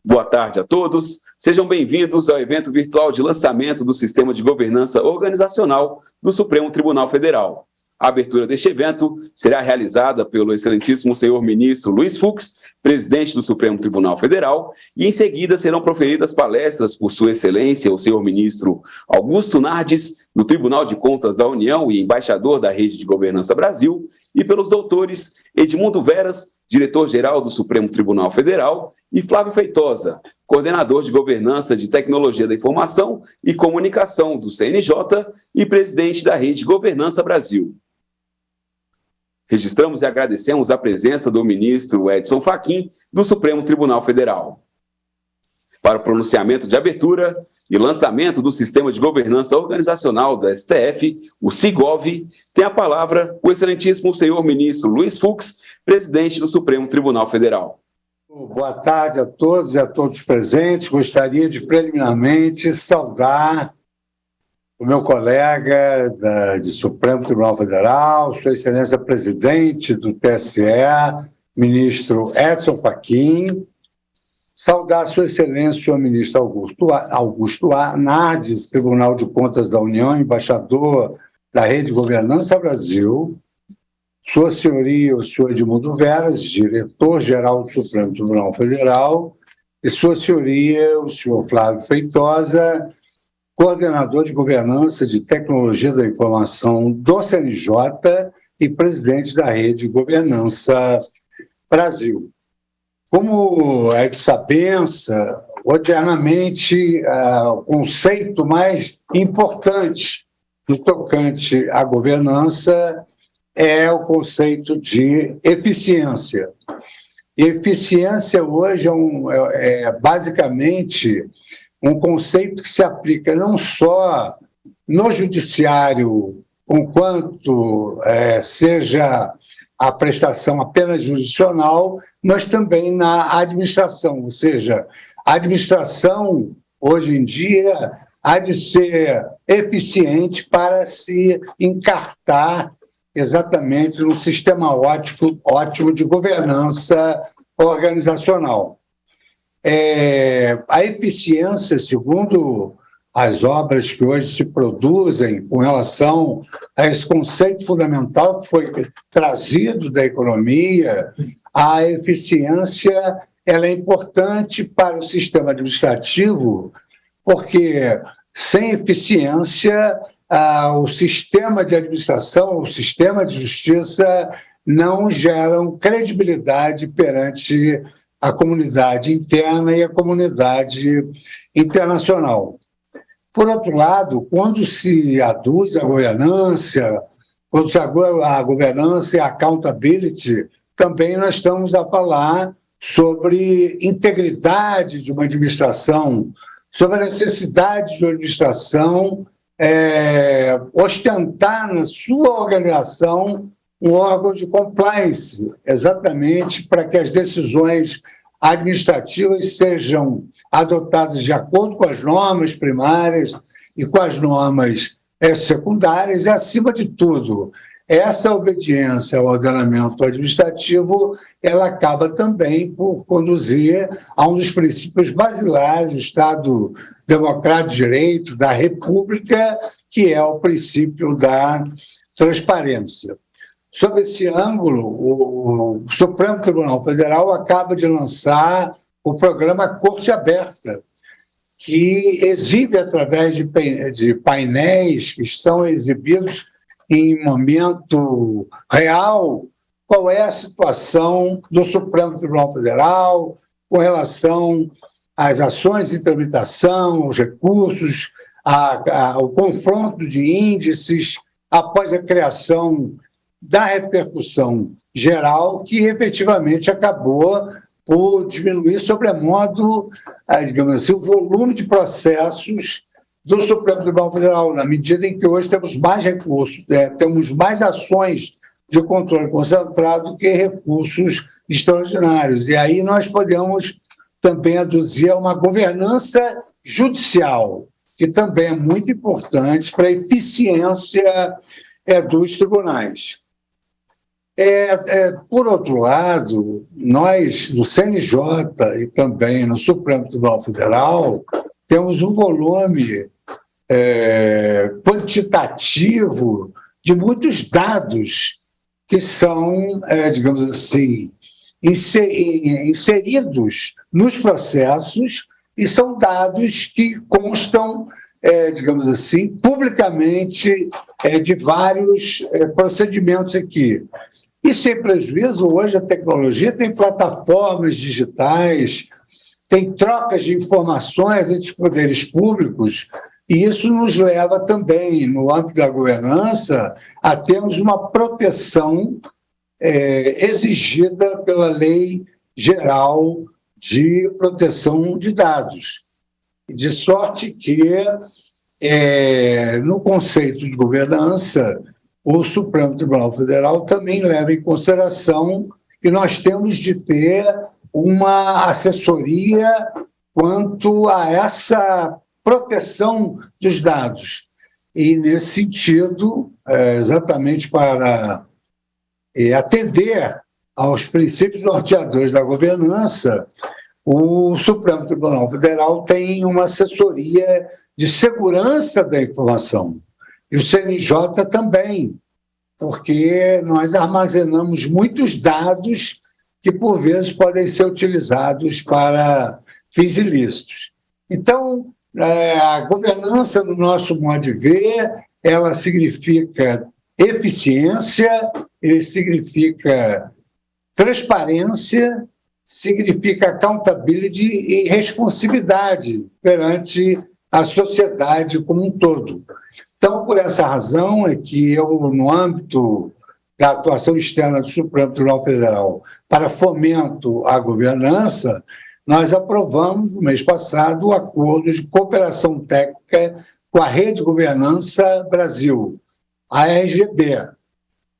Boa tarde a todos. Sejam bem-vindos ao evento virtual de lançamento do Sistema de Governança Organizacional do Supremo Tribunal Federal. A abertura deste evento será realizada pelo excelentíssimo senhor ministro Luiz Fux, presidente do Supremo Tribunal Federal, e em seguida serão proferidas palestras por sua excelência, o senhor ministro Augusto Nardes, do Tribunal de Contas da União e embaixador da Rede de Governança Brasil, e pelos doutores Edmundo Veras, diretor-geral do Supremo Tribunal Federal, e Flávio Feitosa, coordenador de Governança de Tecnologia da Informação e Comunicação do CNJ e presidente da Rede de Governança Brasil. Registramos e agradecemos a presença do ministro Edson Fachin, do Supremo Tribunal Federal. Para o pronunciamento de abertura e lançamento do Sistema de Governança Organizacional da STF, o SIGOV, tem a palavra o excelentíssimo senhor ministro Luiz Fux, presidente do Supremo Tribunal Federal. Boa tarde a todos e a todos presentes. Gostaria de, preliminarmente, saudar o meu colega de Supremo Tribunal Federal, Sua Excelência Presidente do TSE, ministro Edson Fachin, saudar Sua Excelência o ministro Augusto Nardes, Tribunal de Contas da União, embaixador da Rede de Governança Brasil, Sua Senhoria, o senhor Edmundo Veras, diretor-geral do Supremo Tribunal Federal, e Sua Senhoria, o senhor Flávio Feitosa, coordenador de Governança de Tecnologia da Informação do CNJ e presidente da Rede de Governança Brasil. Como é de sabença, ordinariamente, o conceito mais importante no tocante à governança é o conceito de eficiência. E eficiência hoje é basicamente um conceito que se aplica não só no judiciário, enquanto seja a prestação apenas jurisdicional, mas também na administração. Ou seja, a administração, hoje em dia, há de ser eficiente para se encartar exatamente no sistema ótimo de governança organizacional. A eficiência, segundo as obras que hoje se produzem com relação a esse conceito fundamental que foi trazido da economia, a eficiência ela é importante para o sistema administrativo, porque sem eficiência o sistema de administração, o sistema de justiça não geram credibilidade perante a comunidade interna e a comunidade internacional. Por outro lado, quando se aduz a governança, e a accountability, também nós estamos a falar sobre integridade de uma administração, sobre a necessidade de uma administração ostentar na sua organização um órgão de compliance, exatamente para que as decisões administrativas sejam adotadas de acordo com as normas primárias e com as normas secundárias, e, acima de tudo, essa obediência ao ordenamento administrativo, ela acaba também por conduzir a um dos princípios basilares do Estado Democrático de Direito, da República, que é o princípio da transparência. Sob esse ângulo, o Supremo Tribunal Federal acaba de lançar o programa Corte Aberta, que exibe, através de painéis que são exibidos em momento real, qual é a situação do Supremo Tribunal Federal com relação às ações de tramitação, aos recursos, ao confronto de índices após a criação da repercussão geral, que efetivamente acabou por diminuir sobremodo, digamos assim, o volume de processos do Supremo Tribunal Federal, na medida em que hoje temos mais recursos, temos mais ações de controle concentrado do que recursos extraordinários. E aí nós podemos também aduzir a uma governança judicial, que também é muito importante para a eficiência dos tribunais. Por outro lado, nós, no CNJ e também no Supremo Tribunal Federal, temos um volume quantitativo de muitos dados que são, digamos assim, inseridos nos processos e são dados que constam, digamos assim, publicamente de vários procedimentos aqui. E sem prejuízo, hoje a tecnologia tem plataformas digitais, tem trocas de informações entre os poderes públicos, e isso nos leva também, no âmbito da governança, a termos uma proteção exigida pela Lei Geral de Proteção de Dados. De sorte que, no conceito de governança, o Supremo Tribunal Federal também leva em consideração que nós temos de ter uma assessoria quanto a essa proteção dos dados. E, nesse sentido, exatamente para atender aos princípios norteadores da governança, o Supremo Tribunal Federal tem uma assessoria de segurança da informação. E o CNJ também, porque nós armazenamos muitos dados que, por vezes, podem ser utilizados para fins ilícitos. Então, a governança, no nosso modo de ver, ela significa eficiência, significa transparência, significa accountability e responsabilidade perante a sociedade como um todo. Então, por essa razão é que eu, no âmbito da atuação externa do Supremo Tribunal Federal para fomento à governança, nós aprovamos, no mês passado, o acordo de cooperação técnica com a Rede Governança Brasil, a RGB,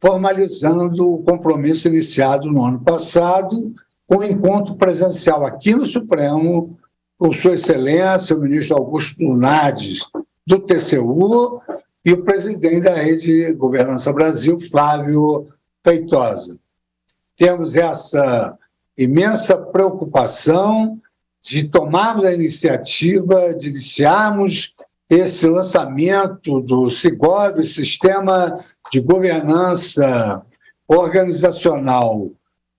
formalizando o compromisso iniciado no ano passado, com o encontro presencial aqui no Supremo, com Sua Excelência, o ministro Augusto Nades, do TCU, e o presidente da Rede Governança Brasil, Flávio Feitosa. Temos essa imensa preocupação de tomarmos a iniciativa, de iniciarmos esse lançamento do SIGOV, Sistema de Governança Organizacional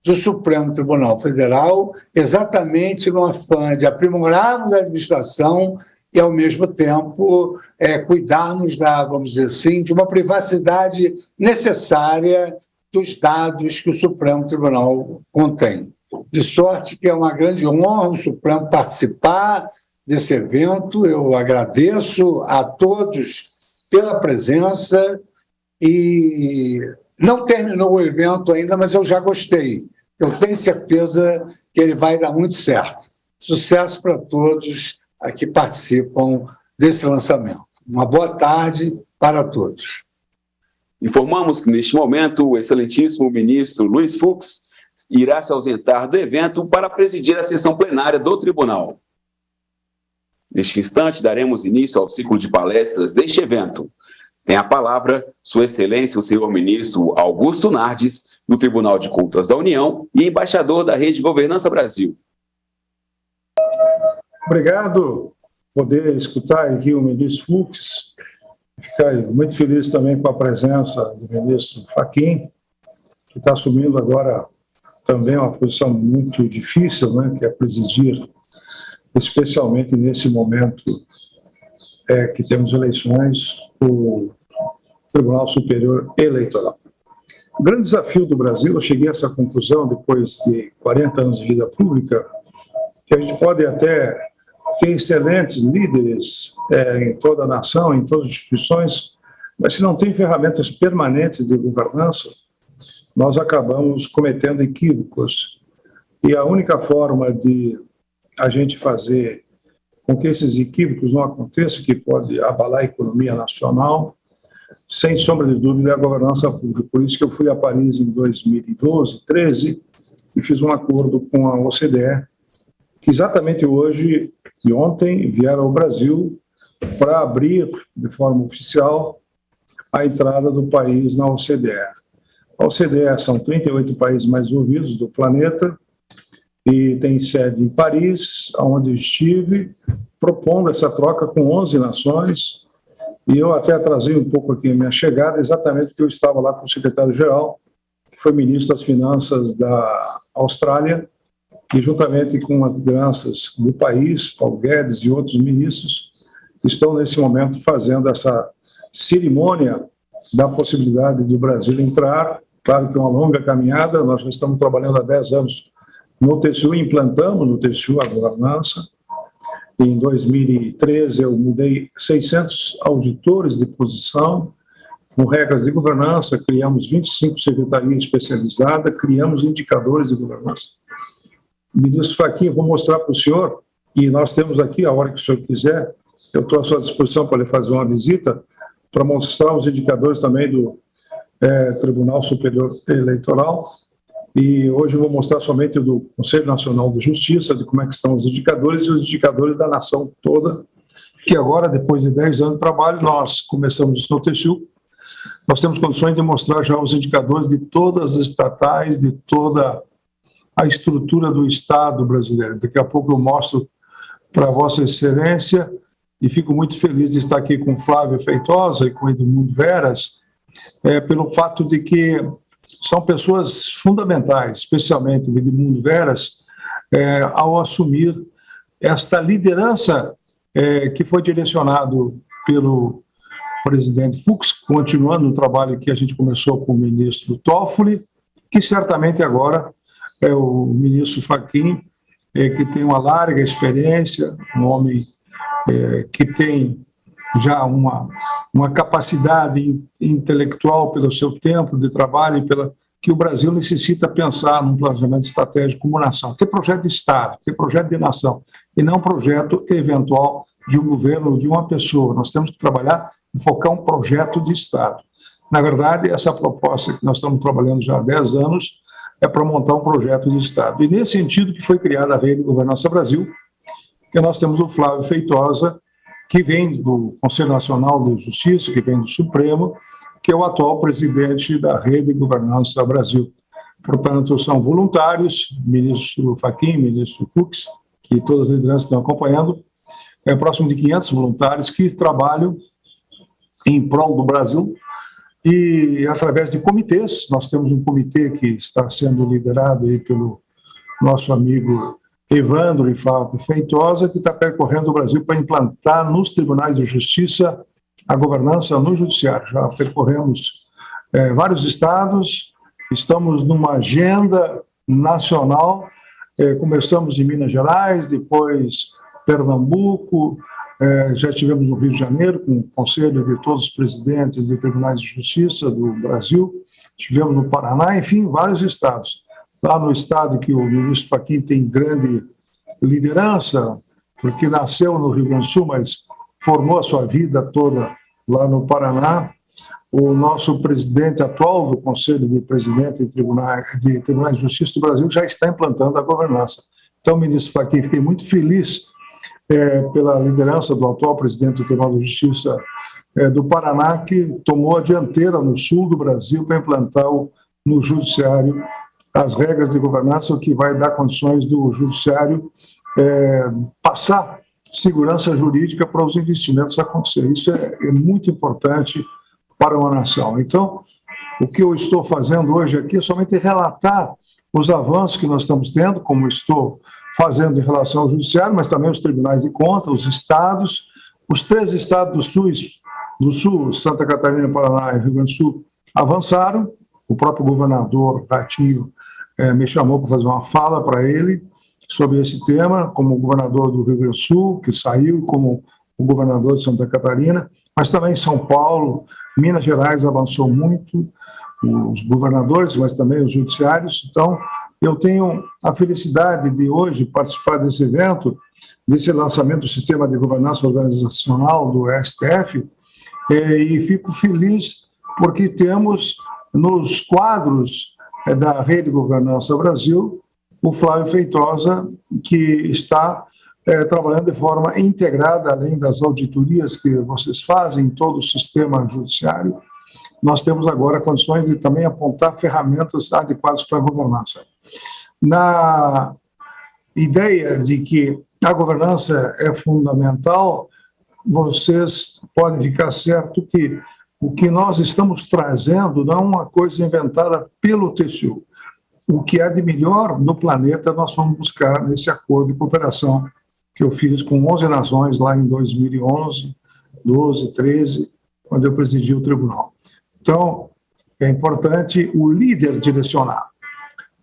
do Supremo Tribunal Federal, exatamente no afã de aprimorarmos a administração e, ao mesmo tempo, cuidarmos vamos dizer assim, de uma privacidade necessária dos dados que o Supremo Tribunal contém. De sorte que é uma grande honra o Supremo participar desse evento. Eu agradeço a todos pela presença e não terminou o evento ainda, mas eu já gostei. Eu tenho certeza que ele vai dar muito certo. Sucesso para todos que participam desse lançamento. Uma boa tarde para todos. Informamos que, neste momento, o excelentíssimo ministro Luiz Fux irá se ausentar do evento para presidir a sessão plenária do Tribunal. Neste instante, daremos início ao ciclo de palestras deste evento. Tem a palavra Sua Excelência, o senhor ministro Augusto Nardes, do Tribunal de Contas da União e embaixador da Rede Governança Brasil. Obrigado por poder escutar aqui o ministro Fux. Ficar muito feliz também com a presença do ministro Fachin, que está assumindo agora também uma posição muito difícil, né, que é presidir, especialmente nesse momento que temos eleições, o Tribunal Superior Eleitoral. O grande desafio do Brasil, eu cheguei a essa conclusão depois de 40 anos de vida pública, que a gente pode até ter excelentes líderes em toda a nação, em todas as instituições, mas se não tem ferramentas permanentes de governança, nós acabamos cometendo equívocos. E a única forma de a gente fazer com que esses equívocos não aconteçam, que pode abalar a economia nacional, sem sombra de dúvida, é a governança pública. Por isso que eu fui a Paris em 2012, 2013, e fiz um acordo com a OCDE, que exatamente hoje e ontem vieram ao Brasil para abrir de forma oficial a entrada do país na OCDE. A OCDE são 38 países mais envolvidos do planeta e tem sede em Paris, onde estive propondo essa troca com 11 nações, e eu até atrasei um pouco aqui a minha chegada, exatamente porque eu estava lá com o secretário-geral, que foi ministro das Finanças da Austrália, e juntamente com as lideranças do país, Paulo Guedes e outros ministros, estão nesse momento fazendo essa cerimônia da possibilidade do Brasil entrar. Claro que é uma longa caminhada, nós já estamos trabalhando há 10 anos no TCU, implantamos no TCU a governança. Em 2013 eu mudei 600 auditores de posição, com regras de governança, criamos 25 secretarias especializadas, criamos indicadores de governança. Ministro Fachin, vou mostrar para o senhor, e nós temos aqui, a hora que o senhor quiser, eu estou à sua disposição para lhe fazer uma visita, para mostrar os indicadores também do Tribunal Superior Eleitoral, e hoje eu vou mostrar somente do Conselho Nacional de Justiça, de como é que estão os indicadores e os indicadores da nação toda, que agora, depois de 10 anos de trabalho, nós começamos isso no TCU, nós temos condições de mostrar já os indicadores de todas as estatais, de toda a estrutura do Estado brasileiro. Daqui a pouco eu mostro para Vossa Excelência, e fico muito feliz de estar aqui com Flávio Feitosa e com Edmundo Veras, pelo fato de que são pessoas fundamentais, especialmente o Edmundo Veras, ao assumir esta liderança que foi direcionado pelo presidente Fux, continuando o trabalho que a gente começou com o ministro Toffoli, que certamente agora é o ministro Fachin, que tem uma larga experiência, um homem que tem já uma capacidade intelectual pelo seu tempo de trabalho e pela que o Brasil necessita pensar num planejamento estratégico como nação. Ter projeto de Estado, ter projeto de nação, e não projeto eventual de um governo, de uma pessoa. Nós temos que trabalhar e focar um projeto de Estado. Na verdade, essa proposta que nós estamos trabalhando já há 10 anos é para montar um projeto de Estado. E nesse sentido que foi criada a Rede Governança Brasil, que nós temos o Flávio Feitosa, que vem do Conselho Nacional de Justiça, que vem do Supremo, que é o atual presidente da Rede Governança Brasil. Portanto, são voluntários, ministro Fachin, ministro Fux, que todas as lideranças estão acompanhando, próximo de 500 voluntários que trabalham em prol do Brasil e através de comitês. Nós temos um comitê que está sendo liderado aí pelo nosso amigo Evandro e Fábio Feitosa, que está percorrendo o Brasil para implantar nos tribunais de justiça a governança no judiciário. Já percorremos vários estados, estamos numa agenda nacional, começamos em Minas Gerais, depois Pernambuco, já estivemos no Rio de Janeiro com o conselho de todos os presidentes de tribunais de justiça do Brasil, estivemos no Paraná, enfim, vários estados. Lá no estado que o ministro Fachin tem grande liderança, porque nasceu no Rio Grande do Sul, mas formou a sua vida toda lá no Paraná, o nosso presidente atual do Conselho de Presidente de Tribunais de Justiça do Brasil já está implantando a governança. Então, ministro Fachin, fiquei muito feliz pela liderança do atual presidente do Tribunal de Justiça do Paraná, que tomou a dianteira no sul do Brasil para implantar no judiciário as regras de governança, o que vai dar condições do judiciário passar segurança jurídica para os investimentos acontecerem. Isso é muito importante para uma nação. Então, o que eu estou fazendo hoje aqui é somente relatar os avanços que nós estamos tendo, como estou fazendo em relação ao judiciário, mas também os tribunais de contas, os estados, os 3 estados do Sul, Santa Catarina, Paraná e Rio Grande do Sul, avançaram. O próprio governador Ratinho me chamou para fazer uma fala para ele sobre esse tema, como o governador do Rio Grande do Sul, que saiu, como o governador de Santa Catarina, mas também São Paulo, Minas Gerais avançou muito, os governadores, mas também os judiciários. Então, eu tenho a felicidade de hoje participar desse evento, desse lançamento do Sistema de Governança Organizacional do STF, e fico feliz porque temos nos quadros da Rede Governança Brasil o Flávio Feitosa, que está trabalhando de forma integrada, além das auditorias que vocês fazem em todo o sistema judiciário, nós temos agora condições de também apontar ferramentas adequadas para a governança. Na ideia de que a governança é fundamental, vocês podem ficar certo que o que nós estamos trazendo não é uma coisa inventada pelo TCU. O que é de melhor no planeta nós vamos buscar nesse acordo de cooperação que eu fiz com 11 nações lá em 2011, 12, 13, quando eu presidi o tribunal. Então, é importante o líder direcionar,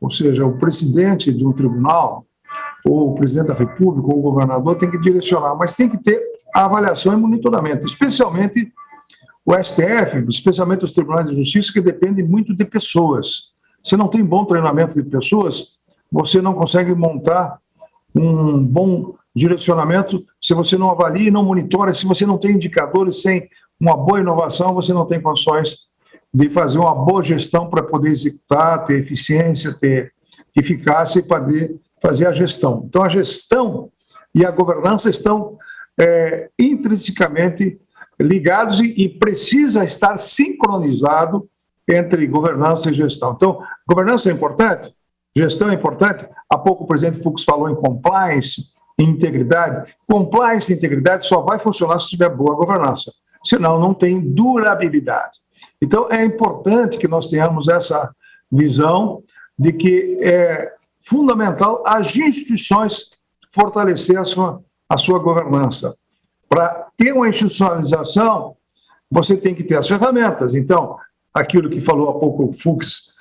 ou seja, o presidente de um tribunal, ou o presidente da República, ou o governador tem que direcionar, mas tem que ter a avaliação e monitoramento, especialmente o STF, especialmente os tribunais de justiça, que dependem muito de pessoas. Se não tem bom treinamento de pessoas, você não consegue montar um bom direcionamento se você não avalia e não monitora, se você não tem indicadores, sem uma boa inovação, você não tem condições de fazer uma boa gestão para poder executar, ter eficiência, ter eficácia e poder fazer a gestão. Então, a gestão e a governança estão intrinsecamente ligados e precisa estar sincronizado entre governança e gestão. Então, governança é importante, gestão é importante. Há pouco o presidente Fux falou em compliance, em integridade. Compliance e integridade só vai funcionar se tiver boa governança, senão não tem durabilidade. Então, é importante que nós tenhamos essa visão de que é fundamental as instituições fortalecer a sua governança. Para ter uma institucionalização, você tem que ter as ferramentas. Então, aquilo que falou há pouco o Fux,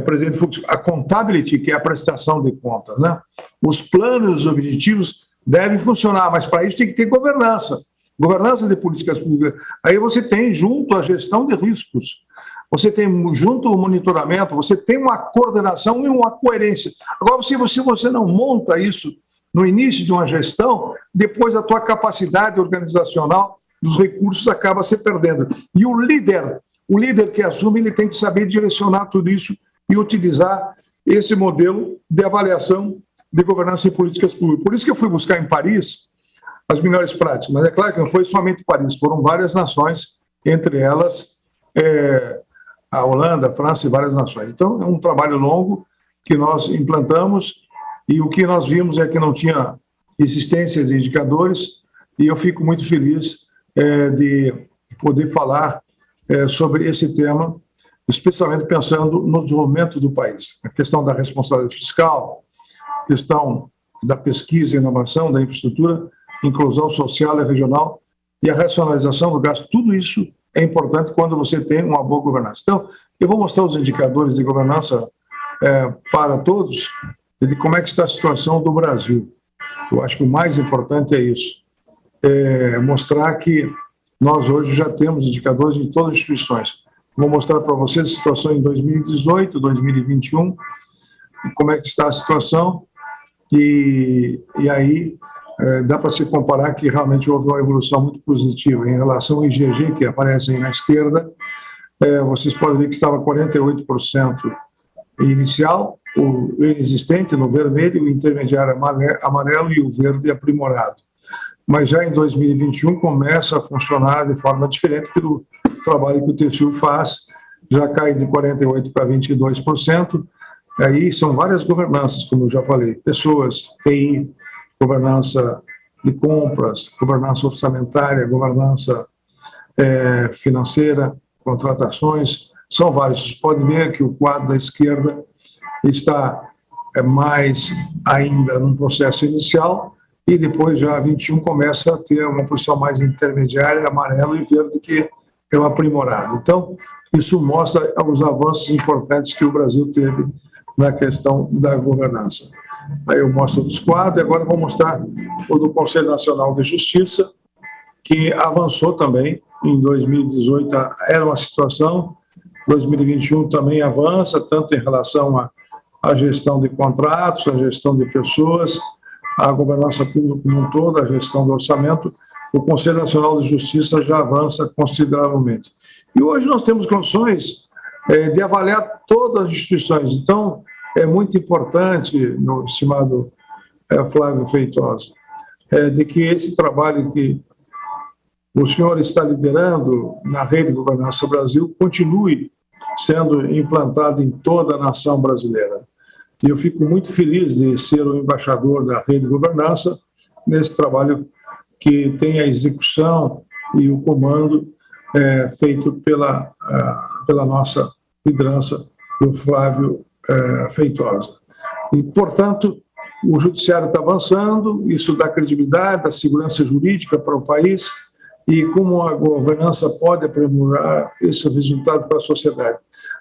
presidente Fux, a accountability, que é a prestação de contas, né? Os planos, os objetivos devem funcionar, mas para isso tem que ter governança. Governança de políticas públicas. Aí você tem junto a gestão de riscos, você tem junto o monitoramento, você tem uma coordenação e uma coerência. Agora, se você não monta isso no início de uma gestão, depois a tua capacidade organizacional dos recursos acaba se perdendo. E o líder que assume, ele tem que saber direcionar tudo isso e utilizar esse modelo de avaliação de governança e políticas públicas. Por isso que eu fui buscar em Paris as melhores práticas, mas é claro que não foi somente Paris, foram várias nações, entre elas a Holanda, a França e várias nações. Então, é um trabalho longo que nós implantamos e o que nós vimos é que não tinha existências de indicadores e eu fico muito feliz de poder falar sobre esse tema, especialmente pensando no desenvolvimento do país. A questão da responsabilidade fiscal, a questão da pesquisa e inovação, da infraestrutura, inclusão social e regional e a racionalização do gasto. Tudo isso é importante quando você tem uma boa governança. Então, eu vou mostrar os indicadores de governança para todos e de como é que está a situação do Brasil. Eu acho que o mais importante é isso, mostrar que nós hoje já temos indicadores de todas as instituições. Vou mostrar para vocês a situação em 2018, 2021, como é que está a situação, e aí dá para se comparar que realmente houve uma evolução muito positiva. Em relação ao IgG, que aparece aí na esquerda, vocês podem ver que estava 48% inicial, o inexistente no vermelho, o intermediário amarelo e o verde aprimorado. Mas já em 2021 começa a funcionar de forma diferente pelo trabalho que o TCU faz, já cai de 48% para 22%. Aí são várias governanças, como eu já falei, pessoas, TI, governança de compras, governança orçamentária, governança financeira, contratações, são vários. Vocês podem ver que o quadro da esquerda está mais ainda num processo inicial, e depois já 21 começa a ter uma posição mais intermediária, amarelo e verde, que é o aprimorado. Então, isso mostra os avanços importantes que o Brasil teve na questão da governança. Aí eu mostro os quadros, e agora vou mostrar o do Conselho Nacional de Justiça, que avançou também. Em 2018 era uma situação, 2021 também avança, tanto em relação à gestão de contratos, à gestão de pessoas, a governança pública como um todo, a gestão do orçamento. O Conselho Nacional de Justiça já avança consideravelmente. E hoje nós temos condições de avaliar todas as instituições. Então, é muito importante, meu estimado Flávio Feitosa, de que esse trabalho que o senhor está liderando na Rede Governança Brasil continue sendo implantado em toda a nação brasileira. E eu fico muito feliz de ser o embaixador da Rede Governança nesse trabalho que tem a execução e o comando feito pela nossa liderança, do Flávio Feitosa. E, portanto, o judiciário está avançando, isso dá credibilidade, dá segurança jurídica para o país, e como a governança pode aprimorar esse resultado para a sociedade.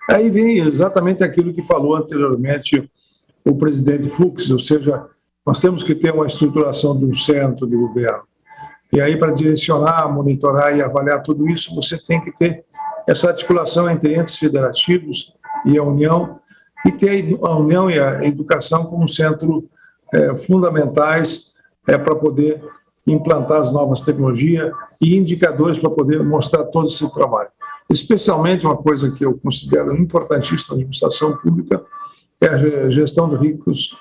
Aí vem exatamente aquilo que falou anteriormente o presidente Fux, ou seja, nós temos que ter uma estruturação de um centro de governo. E aí, para direcionar, monitorar e avaliar tudo isso, você tem que ter essa articulação entre entes federativos e a União, e ter a União e a educação como centro fundamentais para poder implantar as novas tecnologias e indicadores para poder mostrar todo esse trabalho. Especialmente uma coisa que eu considero importantíssima na administração pública é a gestão de riscos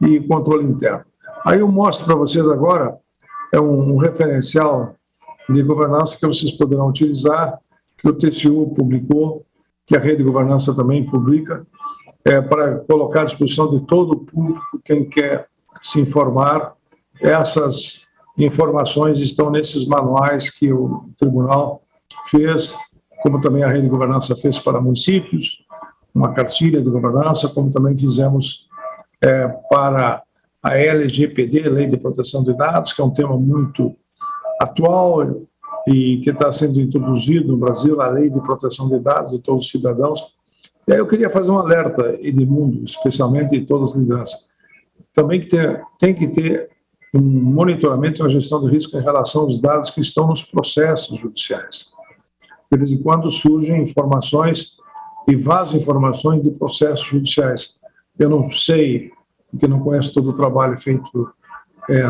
e controle interno. Aí eu mostro para vocês agora um referencial de governança que vocês poderão utilizar, que o TCU publicou, que a Rede de Governança também publica, para colocar à disposição de todo o público, quem quer se informar. Essas informações estão nesses manuais que o Tribunal fez, como também a Rede de Governança fez para municípios, uma cartilha de governança, como também fizemos para a LGPD, Lei de Proteção de Dados, que é um tema muito atual e que está sendo introduzido no Brasil, a Lei de Proteção de Dados de todos os cidadãos. E aí eu queria fazer um alerta, Edmundo, especialmente de todas as lideranças. Também que tem que ter um monitoramento e uma gestão de risco em relação aos dados que estão nos processos judiciais. De vez em quando surgem informações e vazam informações de processos judiciais. Eu não sei, porque não conheço todo o trabalho feito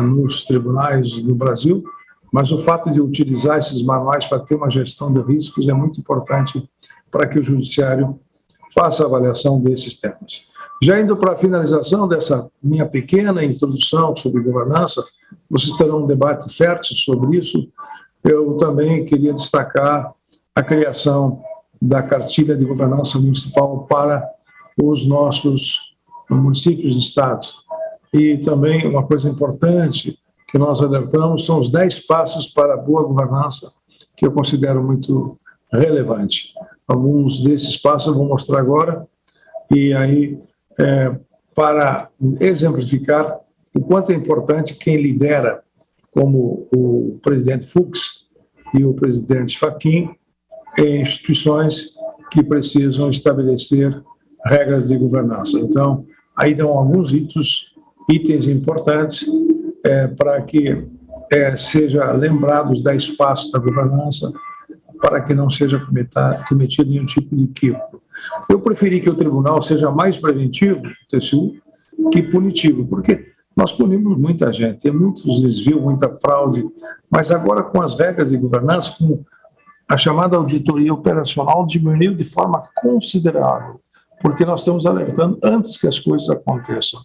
nos tribunais do Brasil, mas o fato de utilizar esses manuais para ter uma gestão de riscos é muito importante para que o judiciário faça a avaliação desses temas. Já indo para a finalização dessa minha pequena introdução sobre governança, vocês terão um debate fértil sobre isso. Eu também queria destacar a criação da cartilha de governança municipal para os nossos municípios e estados. E também uma coisa importante que nós alertamos são os 10 passos para a boa governança, que eu considero muito relevante. Alguns desses passos eu vou mostrar agora, e aí, para exemplificar o quanto é importante quem lidera, como o presidente Fux e o presidente Fachin, em instituições que precisam estabelecer regras de governança. Então, aí dão alguns itens importantes para que seja lembrado os 10 passos da governança, para que não seja cometido nenhum tipo de equívoco. Eu preferi que o tribunal seja mais preventivo, TCU, que punitivo, porque nós punimos muita gente, tem muitos desvios, muita fraude, mas agora com as regras de governança, com a chamada auditoria operacional, diminuiu de forma considerável, porque nós estamos alertando antes que as coisas aconteçam.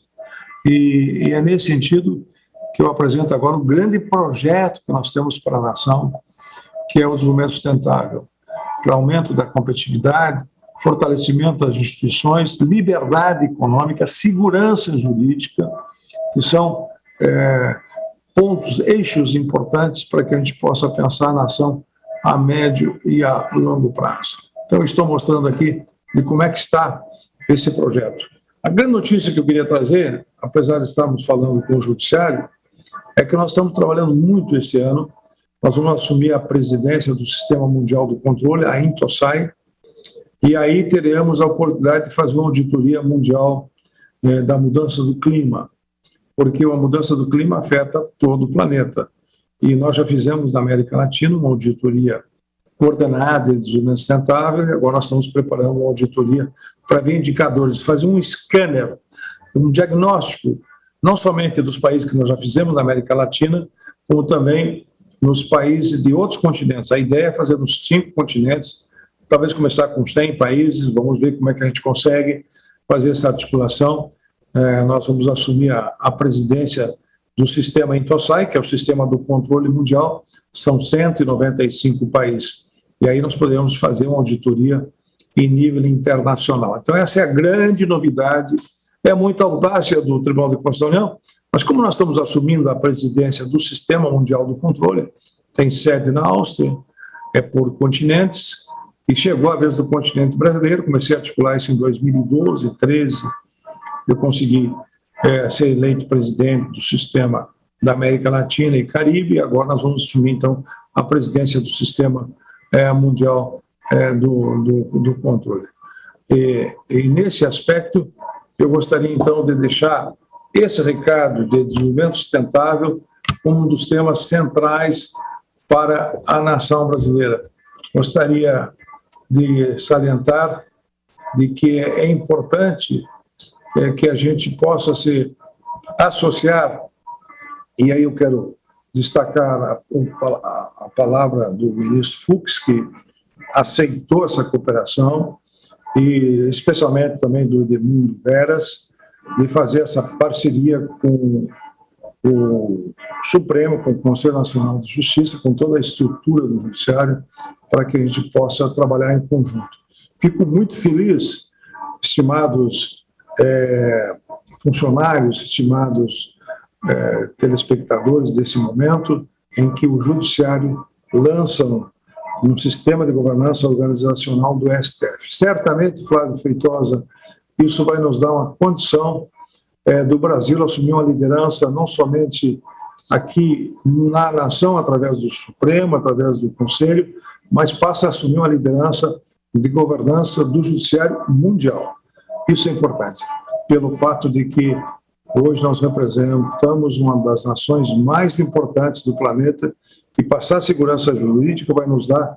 E é nesse sentido que eu apresento agora um grande projeto que nós temos para a nação, que é o desenvolvimento sustentável, para aumento da competitividade, fortalecimento das instituições, liberdade econômica, segurança jurídica, que são pontos, eixos importantes para que a gente possa pensar a nação a médio e a longo prazo. Então, eu estou mostrando aqui de como é que está esse projeto. A grande notícia que eu queria trazer, apesar de estarmos falando com o Judiciário, é que nós estamos trabalhando muito esse ano. Nós vamos assumir a presidência do Sistema Mundial do Controle, a INTOSAI, e aí teremos a oportunidade de fazer uma auditoria mundial da mudança do clima, porque a mudança do clima afeta todo o planeta. E nós já fizemos na América Latina uma auditoria coordenada de desenvolvimento sustentável, e agora nós estamos preparando uma auditoria para ver indicadores, fazer um scanner, um diagnóstico, não somente dos países que nós já fizemos na América Latina, como também nos países de outros continentes. A ideia é fazer nos 5 continentes, talvez começar com 100 países, vamos ver como é que a gente consegue fazer essa articulação. Nós vamos assumir a presidência do sistema INTOSAI, que é o Sistema do Controle Mundial. são 195 países. E aí nós podemos fazer uma auditoria em nível internacional. Então, essa é a grande novidade. É muita audácia do Tribunal de Contas da União, mas como nós estamos assumindo a presidência do Sistema Mundial do Controle, tem sede na Áustria, é por continentes, e chegou a vez do continente brasileiro, comecei a articular isso em 2012, 2013, eu consegui ser eleito presidente do Sistema da América Latina e Caribe, e agora nós vamos assumir, então, a presidência do Sistema Mundial do Controle. E nesse aspecto, eu gostaria, então, de deixar esse recado de desenvolvimento sustentável como um dos temas centrais para a nação brasileira. Gostaria de salientar de que é importante que a gente possa se associar, e aí eu quero destacar a palavra do ministro Fux, que aceitou essa cooperação, e especialmente também do Edmundo Veras, de fazer essa parceria com o Supremo, com o Conselho Nacional de Justiça, com toda a estrutura do Judiciário, para que a gente possa trabalhar em conjunto. Fico muito feliz, estimados funcionários, estimados telespectadores desse momento, em que o Judiciário lança um sistema de governança organizacional do STF. Certamente, Flávio Feitosa, isso vai nos dar uma condição do Brasil assumir uma liderança não somente aqui na nação, através do Supremo, através do Conselho, mas passa a assumir uma liderança de governança do Judiciário mundial. Isso é importante, pelo fato de que hoje nós representamos uma das nações mais importantes do planeta e passar a segurança jurídica vai nos dar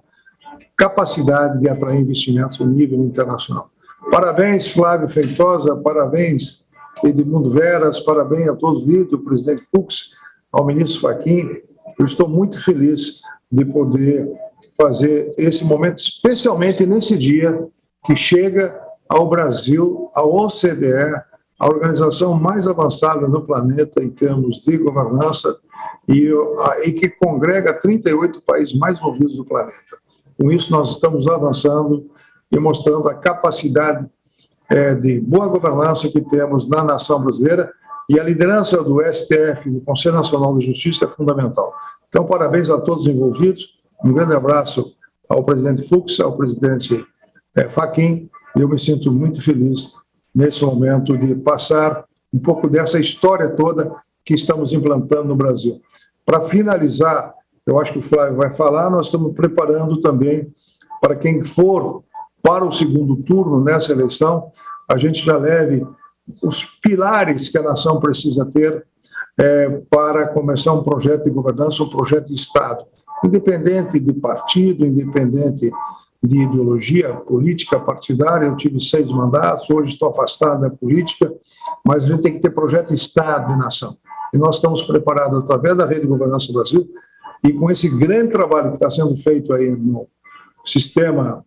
capacidade de atrair investimentos a nível internacional. Parabéns, Flávio Feitosa, parabéns, Edmundo Veras, parabéns a todos os líderes, o presidente Fux, ao ministro Fachin. Eu estou muito feliz de poder fazer esse momento, especialmente nesse dia que chega ao Brasil, a OCDE, a organização mais avançada no planeta em termos de governança e que congrega 38 países mais envolvidos do planeta. Com isso, nós estamos avançando e mostrando a capacidade de boa governança que temos na nação brasileira, e a liderança do STF, do Conselho Nacional de Justiça, é fundamental. Então, parabéns a todos os envolvidos, um grande abraço ao presidente Fux, ao presidente Fachin, e eu me sinto muito feliz nesse momento de passar um pouco dessa história toda que estamos implantando no Brasil. Para finalizar, eu acho que o Flávio vai falar, nós estamos preparando também para quem for para o segundo turno nessa eleição, a gente já leve os pilares que a nação precisa ter para começar um projeto de governança, um projeto de Estado, independente de partido, independente de ideologia política partidária. Eu tive 6 mandatos, hoje estou afastado da política, mas a gente tem que ter projeto de Estado, de nação. E nós estamos preparados através da Rede de Governança Brasil e com esse grande trabalho que está sendo feito aí no sistema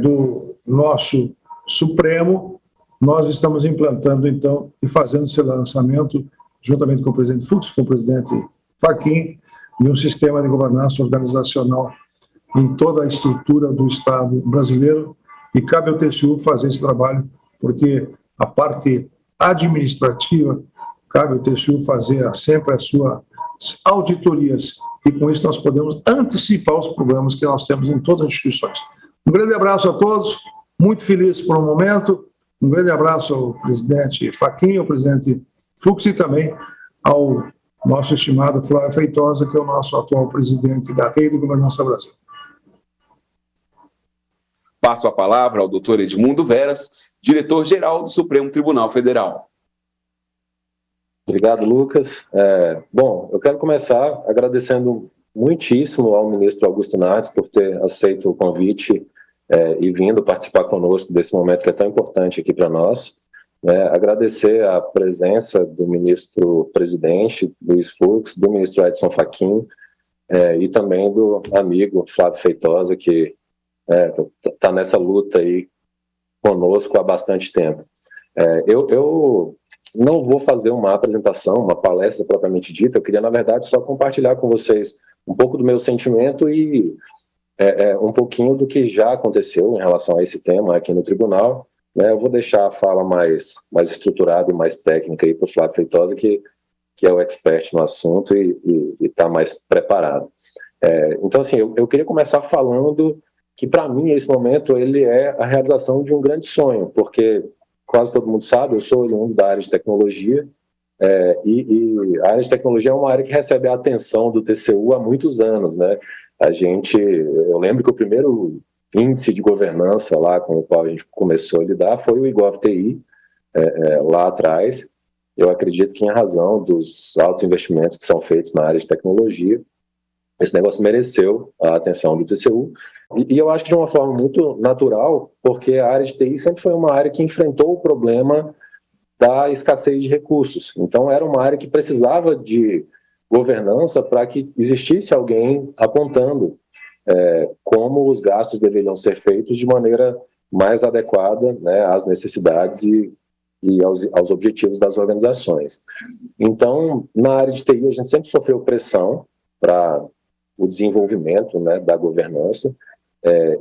do nosso Supremo, nós estamos implantando, então, e fazendo esse lançamento, juntamente com o presidente Fux, com o presidente Fachin, de um sistema de governança organizacional em toda a estrutura do Estado brasileiro, e cabe ao TCU fazer esse trabalho, porque a parte administrativa, cabe ao TCU fazer sempre as suas auditorias, e com isso nós podemos antecipar os problemas que nós temos em todas as instituições. Um grande abraço a todos, muito feliz por um momento, um grande abraço ao presidente Fachin, ao presidente Fux e também ao nosso estimado Flávio Feitosa, que é o nosso atual presidente da Rede de Governança Brasil. Passo a palavra ao doutor Edmundo Veras, diretor-geral do Supremo Tribunal Federal. Obrigado, Lucas. Bom, eu quero começar agradecendo muitíssimo ao ministro Augusto Nardes por ter aceito o convite e vindo participar conosco desse momento que é tão importante aqui para nós. Agradecer a presença do ministro-presidente Luiz Fux, do ministro Edson Fachin e também do amigo Flávio Feitosa, que está nessa luta aí conosco há bastante tempo. Eu não vou fazer uma apresentação, uma palestra propriamente dita, eu queria, na verdade, só compartilhar com vocês um pouco do meu sentimento e um pouquinho do que já aconteceu em relação a esse tema aqui no tribunal, né? Eu vou deixar a fala mais estruturada e mais técnica aí para o Flávio Feitosa, que é o expert no assunto e está mais preparado. Então, assim, eu queria começar falando que, para mim, esse momento, ele é a realização de um grande sonho, porque quase todo mundo sabe, eu sou oriundo da área de tecnologia, e a área de tecnologia é uma área que recebe a atenção do TCU há muitos anos, né? Eu lembro que o primeiro índice de governança lá com o qual a gente começou a lidar foi o IGOV-TI, lá atrás. Eu acredito que, em razão dos altos investimentos que são feitos na área de tecnologia, esse negócio mereceu a atenção do TCU, e eu acho que de uma forma muito natural, porque a área de TI sempre foi uma área que enfrentou o problema da escassez de recursos. Então, era uma área que precisava de governança para que existisse alguém apontando como os gastos deveriam ser feitos de maneira mais adequada, né, às necessidades e aos objetivos das organizações. Então, na área de TI, a gente sempre sofreu pressão para o desenvolvimento, né, da governança.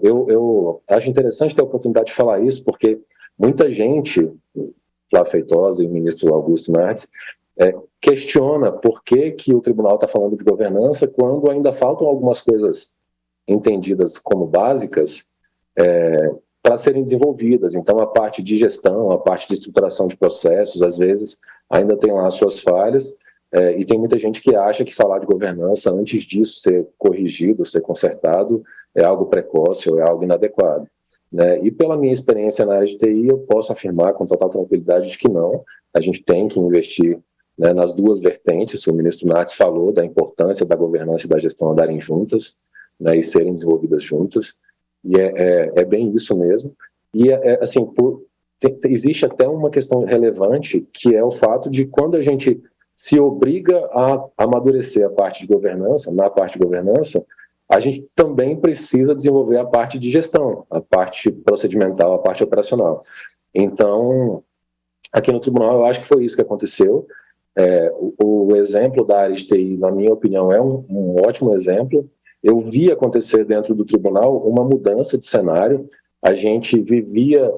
Eu acho interessante ter a oportunidade de falar isso, porque muita gente, Flávio Feitosa e o ministro Augusto Nardes, questiona por que o tribunal está falando de governança quando ainda faltam algumas coisas entendidas como básicas para serem desenvolvidas. Então, a parte de gestão, a parte de estruturação de processos, às vezes, ainda tem lá as suas falhas, e tem muita gente que acha que falar de governança, antes disso ser corrigido, ser consertado, é algo precoce ou é algo inadequado, né? E pela minha experiência na área de TI, eu posso afirmar com total tranquilidade de que não. A gente tem que investir, né, nas duas vertentes. O ministro Nardes falou da importância da governança e da gestão andarem juntas, né, e serem desenvolvidas juntas, e é bem isso mesmo. E, assim, existe até uma questão relevante, que é o fato de quando a gente se obriga a amadurecer a parte de governança, na parte de governança, a gente também precisa desenvolver a parte de gestão, a parte procedimental, a parte operacional. Então, aqui no tribunal, eu acho que foi isso que aconteceu. O exemplo da área de TI, na minha opinião, é um ótimo exemplo. Eu vi acontecer dentro do tribunal uma mudança de cenário. A gente vivia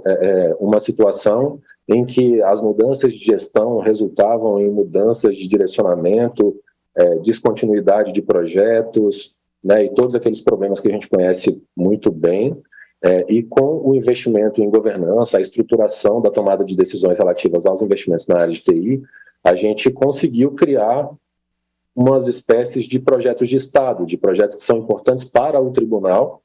uma situação em que as mudanças de gestão resultavam em mudanças de direcionamento, descontinuidade de projetos, né, e todos aqueles problemas que a gente conhece muito bem, e com o investimento em governança, a estruturação da tomada de decisões relativas aos investimentos na área de TI, a gente conseguiu criar umas espécies de projetos de Estado, de projetos que são importantes para o tribunal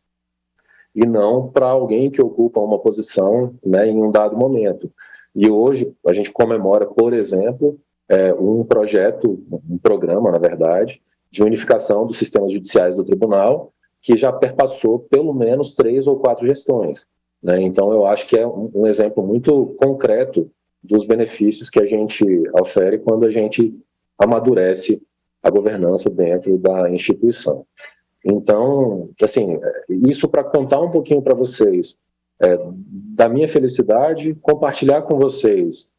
e não para alguém que ocupa uma posição, né, em um dado momento. E hoje a gente comemora, por exemplo, um programa, na verdade, de unificação dos sistemas judiciais do tribunal, que já perpassou pelo menos 3 ou 4 gestões, né? Então, eu acho que é um exemplo muito concreto dos benefícios que a gente ofere quando a gente amadurece a governança dentro da instituição. Então, assim, isso para contar um pouquinho para vocês da minha felicidade, compartilhar com vocês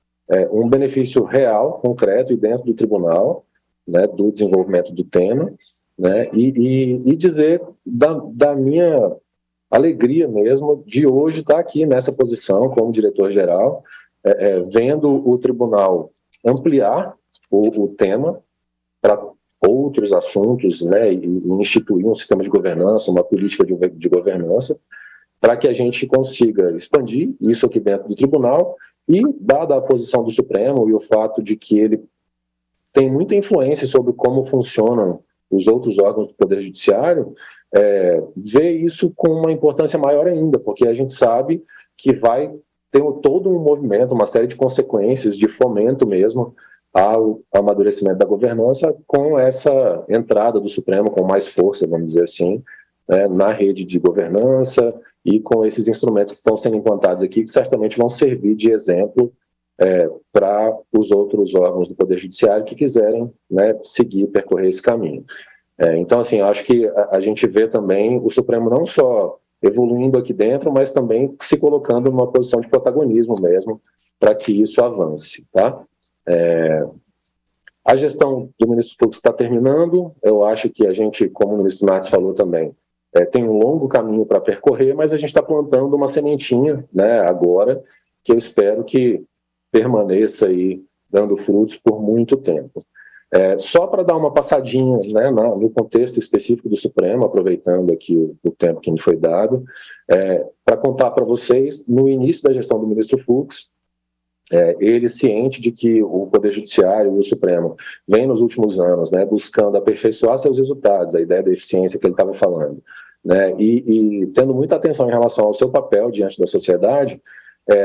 um benefício real, concreto e dentro do tribunal, né, do desenvolvimento do tema, né, e dizer da minha alegria mesmo de hoje estar aqui nessa posição como diretor-geral, vendo o tribunal ampliar o tema para outros assuntos, né, e instituir um sistema de governança, uma política de governança, para que a gente consiga expandir isso aqui dentro do tribunal e, dada a posição do Supremo e o fato de que ele tem muita influência sobre como funcionam os outros órgãos do Poder Judiciário, ver isso com uma importância maior ainda, porque a gente sabe que vai ter todo um movimento, uma série de consequências de fomento mesmo ao amadurecimento da governança com essa entrada do Supremo com mais força, vamos dizer assim, na rede de governança e com esses instrumentos que estão sendo implantados aqui, que certamente vão servir de exemplo para os outros órgãos do Poder Judiciário que quiserem, né, seguir, percorrer esse caminho. Então, assim, eu acho que a gente vê também o Supremo não só evoluindo aqui dentro, mas também se colocando numa posição de protagonismo mesmo para que isso avance, tá? A gestão do ministro Fux está terminando. Eu acho que a gente, como o ministro Nardes falou também, tem um longo caminho para percorrer, mas a gente está plantando uma sementinha, né, agora, que eu espero que permaneça aí dando frutos por muito tempo. Só para dar uma passadinha, né, no contexto específico do Supremo, aproveitando aqui o tempo que me foi dado, para contar para vocês, no início da gestão do ministro Fux, ele ciente de que o Poder Judiciário e o Supremo vem nos últimos anos, né, buscando aperfeiçoar seus resultados, a ideia da eficiência que ele estava falando, né, e tendo muita atenção em relação ao seu papel diante da sociedade,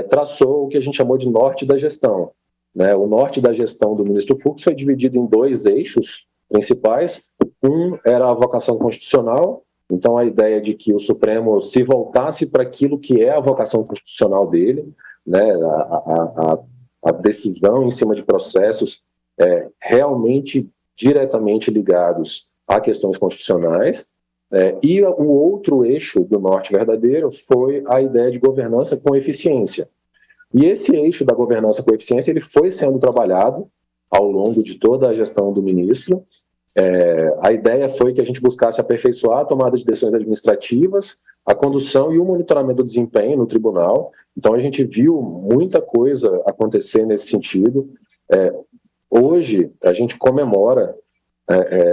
traçou o que a gente chamou de norte da gestão. Né? O norte da gestão do ministro Fux foi dividido em 2 eixos principais. Um era a vocação constitucional, então a ideia de que o Supremo se voltasse para aquilo que é a vocação constitucional dele, né? A decisão em cima de processos realmente diretamente ligados a questões constitucionais. E o outro eixo do norte verdadeiro foi a ideia de governança com eficiência. E esse eixo da governança com eficiência ele foi sendo trabalhado ao longo de toda a gestão do ministro. A ideia foi que a gente buscasse aperfeiçoar a tomada de decisões administrativas, a condução e o monitoramento do desempenho no tribunal. Então, a gente viu muita coisa acontecer nesse sentido. Hoje, a gente comemora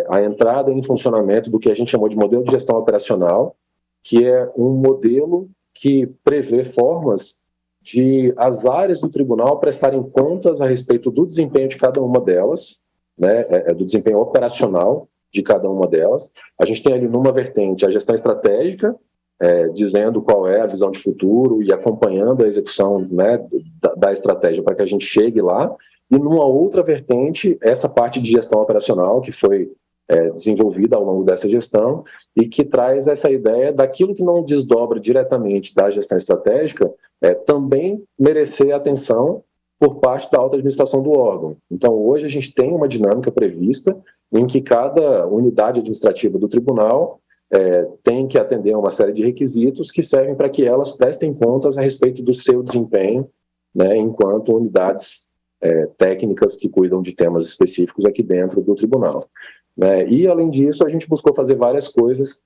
a entrada em funcionamento do que a gente chamou de modelo de gestão operacional, que é um modelo que prevê formas de as áreas do tribunal prestarem contas a respeito do desempenho de cada uma delas, né, do desempenho operacional de cada uma delas. A gente tem ali numa vertente a gestão estratégica, dizendo qual é a visão de futuro e acompanhando a execução, né, da estratégia para que a gente chegue lá. E numa outra vertente, essa parte de gestão operacional que foi desenvolvida ao longo dessa gestão e que traz essa ideia daquilo que não desdobra diretamente da gestão estratégica, também merecer atenção por parte da alta administração do órgão. Então, hoje a gente tem uma dinâmica prevista em que cada unidade administrativa do tribunal tem que atender a uma série de requisitos que servem para que elas prestem contas a respeito do seu desempenho, né, enquanto unidades técnicas que cuidam de temas específicos aqui dentro do tribunal. E, além disso, a gente buscou fazer várias coisas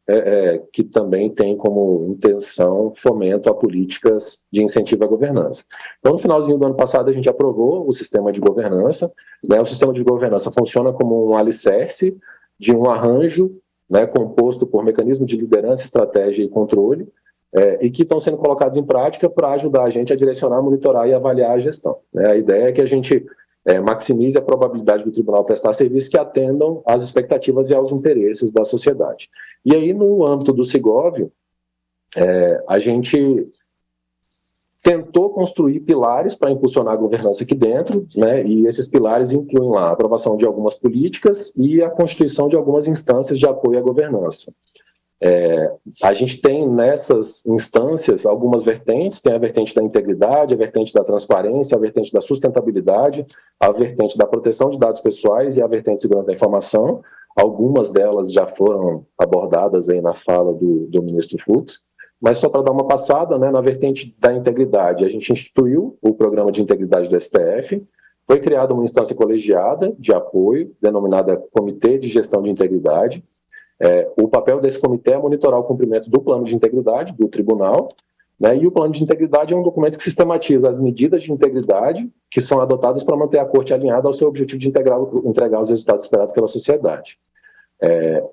que também têm como intenção fomento a políticas de incentivo à governança. Então, no finalzinho do ano passado, a gente aprovou o sistema de governança. O sistema de governança funciona como um alicerce de um arranjo, né, composto por mecanismos de liderança, estratégia e controle, e que estão sendo colocados em prática para ajudar a gente a direcionar, monitorar e avaliar a gestão. A ideia é que a gente maximize a probabilidade do tribunal prestar serviços que atendam às expectativas e aos interesses da sociedade. E aí, no âmbito do Sigov, a gente tentou construir pilares para impulsionar a governança aqui dentro, né, e esses pilares incluem lá a aprovação de algumas políticas e a constituição de algumas instâncias de apoio à governança. A gente tem nessas instâncias algumas vertentes, tem a vertente da integridade, a vertente da transparência, a vertente da sustentabilidade, a vertente da proteção de dados pessoais e a vertente de segurança da informação. Algumas delas já foram abordadas aí na fala do ministro Fux, mas só para dar uma passada, né, na vertente da integridade, a gente instituiu o programa de integridade do STF, foi criada uma instância colegiada de apoio, denominada Comitê de Gestão de Integridade. O papel desse comitê é monitorar o cumprimento do plano de integridade do tribunal, né, e o plano de integridade é um documento que sistematiza as medidas de integridade que são adotadas para manter a corte alinhada ao seu objetivo de entregar os resultados esperados pela sociedade.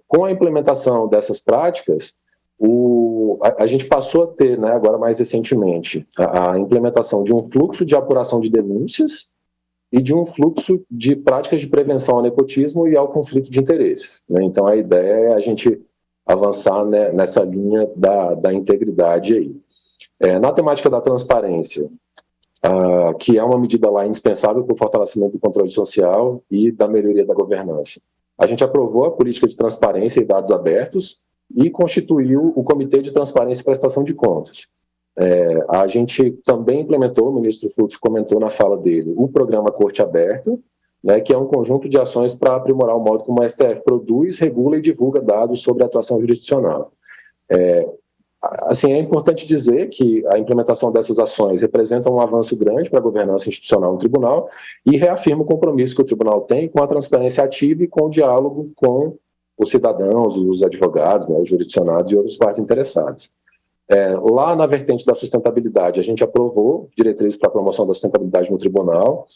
Com a implementação dessas práticas, a gente passou a ter, né, agora mais recentemente, a implementação de um fluxo de apuração de denúncias e de um fluxo de práticas de prevenção ao nepotismo e ao conflito de interesses. Né? Então, a ideia é a gente avançar, né, nessa linha da integridade aí. Na temática da transparência, que é uma medida lá indispensável para o fortalecimento do controle social e da melhoria da governança, a gente aprovou a política de transparência e dados abertos e constituiu o Comitê de Transparência e Prestação de Contas. A gente também implementou, o ministro Fux comentou na fala dele, o programa Corte Aberta, né, que é um conjunto de ações para aprimorar o modo como o STF produz, regula e divulga dados sobre a atuação jurisdicional. Assim, é importante dizer que a implementação dessas ações representa um avanço grande para a governança institucional no tribunal e reafirma o compromisso que o tribunal tem com a transparência ativa e com o diálogo com os cidadãos, os advogados, né, os jurisdicionados e outras partes interessadas. Lá na vertente da sustentabilidade, a gente aprovou diretrizes para a promoção da sustentabilidade no tribunal,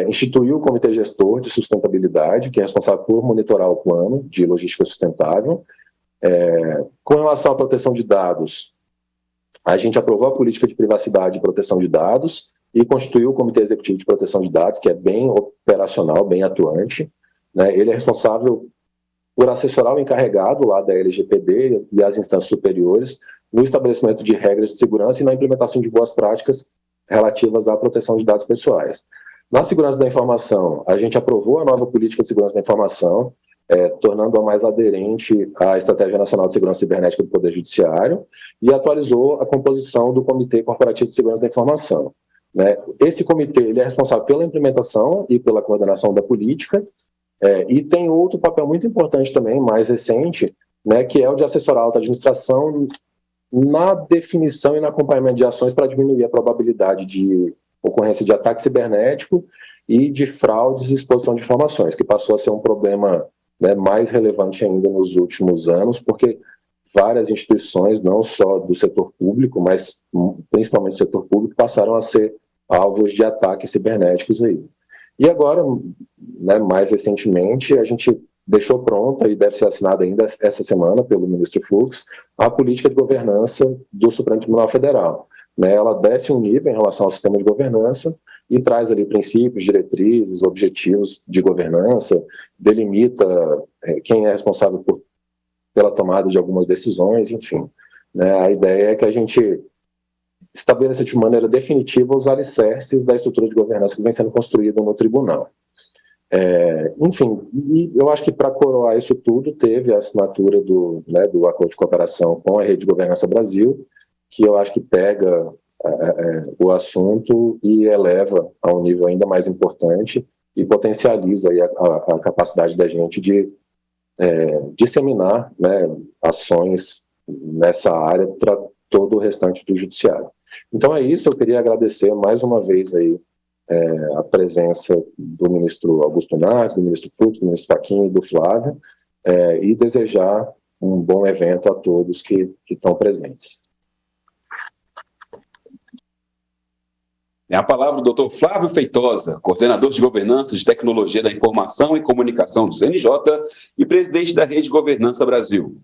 instituiu o Comitê Gestor de Sustentabilidade, que é responsável por monitorar o plano de logística sustentável. Com relação à proteção de dados, a gente aprovou a política de privacidade e proteção de dados e constituiu o Comitê Executivo de Proteção de Dados, que é bem operacional, bem atuante, né? Ele é responsável por assessorar o encarregado lá da LGPD e as instâncias superiores no estabelecimento de regras de segurança e na implementação de boas práticas relativas à proteção de dados pessoais. Na segurança da informação, a gente aprovou a nova política de segurança da informação, tornando-a mais aderente à Estratégia Nacional de Segurança Cibernética do Poder Judiciário e atualizou a composição do Comitê Corporativo de Segurança da Informação, né? Esse comitê ele é responsável pela implementação e pela coordenação da política, e tem outro papel muito importante também, mais recente, né, que é o de assessorar a alta administração na definição e no acompanhamento de ações para diminuir a probabilidade de ocorrência de ataque cibernético e de fraudes e exposição de informações, que passou a ser um problema, né, mais relevante ainda nos últimos anos, porque várias instituições, não só do setor público, mas principalmente do setor público, passaram a ser alvos de ataques cibernéticos aí. E agora, né, mais recentemente, a gente deixou pronta e deve ser assinada ainda essa semana pelo ministro Fux a política de governança do Supremo Tribunal Federal, né? Ela desce um nível em relação ao sistema de governança e traz ali princípios, diretrizes, objetivos de governança, delimita quem é responsável pela tomada de algumas decisões, enfim, né? A ideia é que a gente estabeleça de maneira definitiva os alicerces da estrutura de governança que vem sendo construída no tribunal. Enfim, e eu acho que para coroar isso tudo, teve a assinatura do Acordo de Cooperação com a Rede de Governança Brasil, que eu acho que pega o assunto e eleva a um nível ainda mais importante e potencializa aí a capacidade da gente de disseminar, né, ações nessa área para todo o restante do judiciário. Então é isso, eu queria agradecer mais uma vez aí a presença do ministro Augusto Nardes, do ministro Fux, do ministro Fachin e do Flávio, e desejar um bom evento a todos que estão presentes. É a palavra do Dr. Flávio Feitosa, coordenador de Governança de Tecnologia da Informação e Comunicação do CNJ e presidente da Rede de Governança Brasil.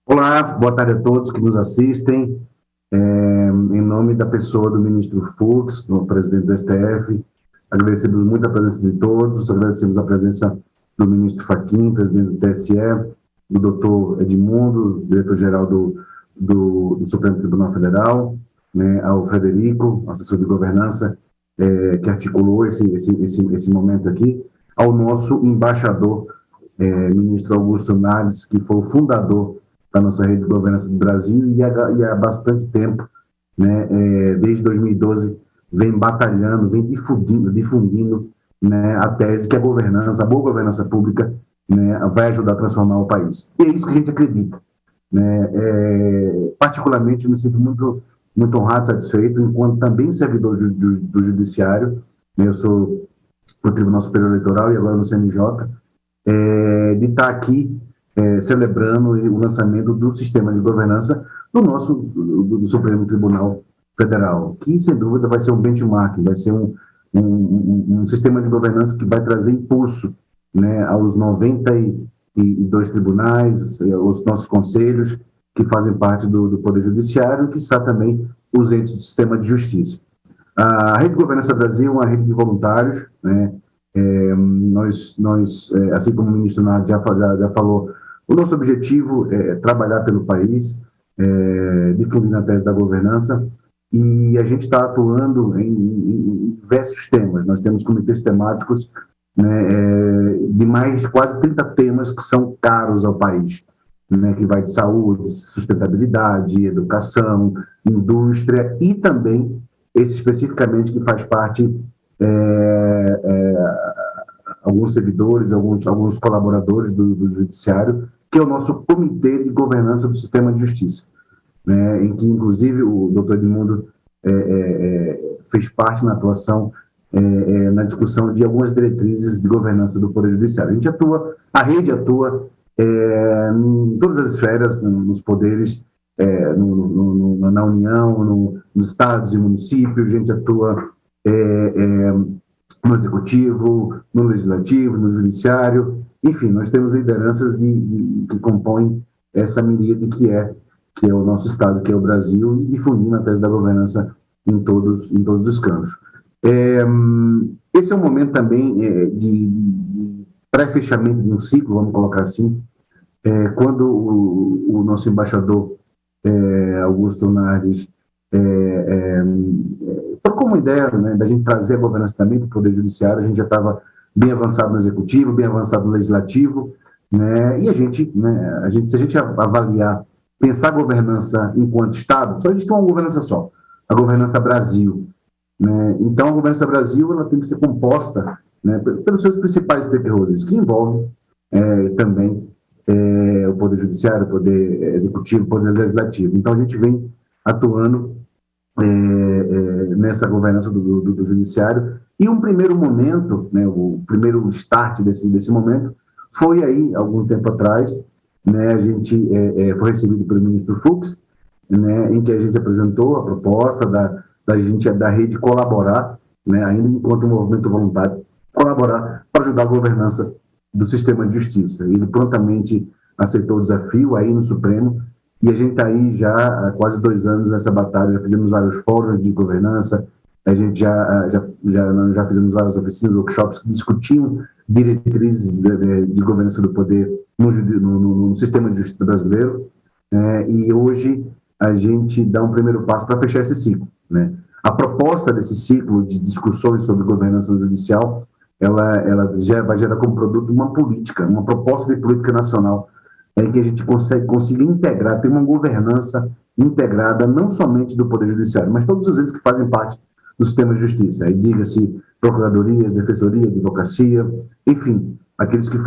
Olá, boa tarde a todos que nos assistem. Em nome da pessoa do ministro Fux, do presidente do STF, agradecemos muito a presença de todos, agradecemos a presença do ministro Fachin, presidente do TSE, do doutor Edmundo, diretor-geral do Supremo Tribunal Federal, né, ao Frederico, assessor de governança, que articulou esse momento aqui, ao nosso embaixador, ministro Augusto Nardes, que foi o fundador da nossa Rede de Governança do Brasil e há bastante tempo, né, desde 2012, vem batalhando, vem difundindo, né, a tese que a boa governança pública, né, vai ajudar a transformar o país. E é isso que a gente acredita, né? Particularmente, eu me sinto muito honrado, satisfeito, enquanto também servidor do Judiciário, né, eu sou do Tribunal Superior Eleitoral e agora no CNJ, de estar aqui celebrando o lançamento do sistema de governança do Supremo Tribunal Federal, que, sem dúvida, vai ser um benchmark, vai ser um sistema de governança que vai trazer impulso, né, aos 92 tribunais, aos nossos conselhos, que fazem parte do Poder Judiciário, e, quiçá, também os entes do sistema de justiça. A Rede de Governança Brasil é uma rede de voluntários, né? Nós, assim como o ministro Nardes já falou, o nosso objetivo é trabalhar pelo país, difundindo a tese da governança, e a gente está atuando em diversos temas. Nós temos comitês temáticos, né, de quase 30 temas que são caros ao país, né, que vai de saúde, sustentabilidade, educação, indústria, e também esse especificamente que faz parte alguns servidores, alguns colaboradores do Judiciário, que é o nosso Comitê de Governança do Sistema de Justiça, né, em que, inclusive, o doutor Edmundo fez parte na atuação, na discussão de algumas diretrizes de governança do Poder Judiciário. A rede atua em todas as esferas, nos poderes, na União, nos estados e municípios, a gente atua no Executivo, no Legislativo, no Judiciário, enfim, nós temos lideranças que compõem essa miríade que é o nosso Estado, que é o Brasil, e difundindo a tese da governança em todos os campos. Esse é um momento também de pré-fechamento de um ciclo, vamos colocar assim, quando o nosso embaixador Augusto Nardes trocou uma ideia, né, da gente trazer a governança também para o Poder Judiciário. A gente já estava bem avançado no Executivo, bem avançado no Legislativo, né, e a gente, se a gente avaliar, pensar a governança enquanto Estado, só a gente tem uma governança só, a governança Brasil, né? Então a governança Brasil ela tem que ser composta, né, pelos seus principais stakeholders, que envolve também o Poder Judiciário, o Poder Executivo, o Poder Legislativo. Então a gente vem atuando nessa governança do Judiciário, e um primeiro momento, né, o primeiro start desse momento foi aí, algum tempo atrás, né, a gente foi recebido pelo ministro Fux, né, em que a gente apresentou a proposta da rede colaborar, né, ainda enquanto movimento voluntário, colaborar para ajudar a governança do sistema de justiça. Ele prontamente aceitou o desafio aí no Supremo, e a gente está aí já há quase 2 anos nessa batalha. Já fizemos vários fóruns de governança, a gente já fizemos várias oficinas, workshops que discutiam diretrizes de governança do poder no sistema de justiça brasileiro, e hoje a gente dá um primeiro passo para fechar esse ciclo, né? A proposta desse ciclo de discussões sobre governança judicial, ela vai gerar como produto uma proposta de política nacional, em que a gente consiga integrar, ter uma governança integrada, não somente do Poder Judiciário, mas todos os entes que fazem parte do sistema de justiça. Aí diga-se procuradorias, defensoria, advocacia, enfim, aqueles que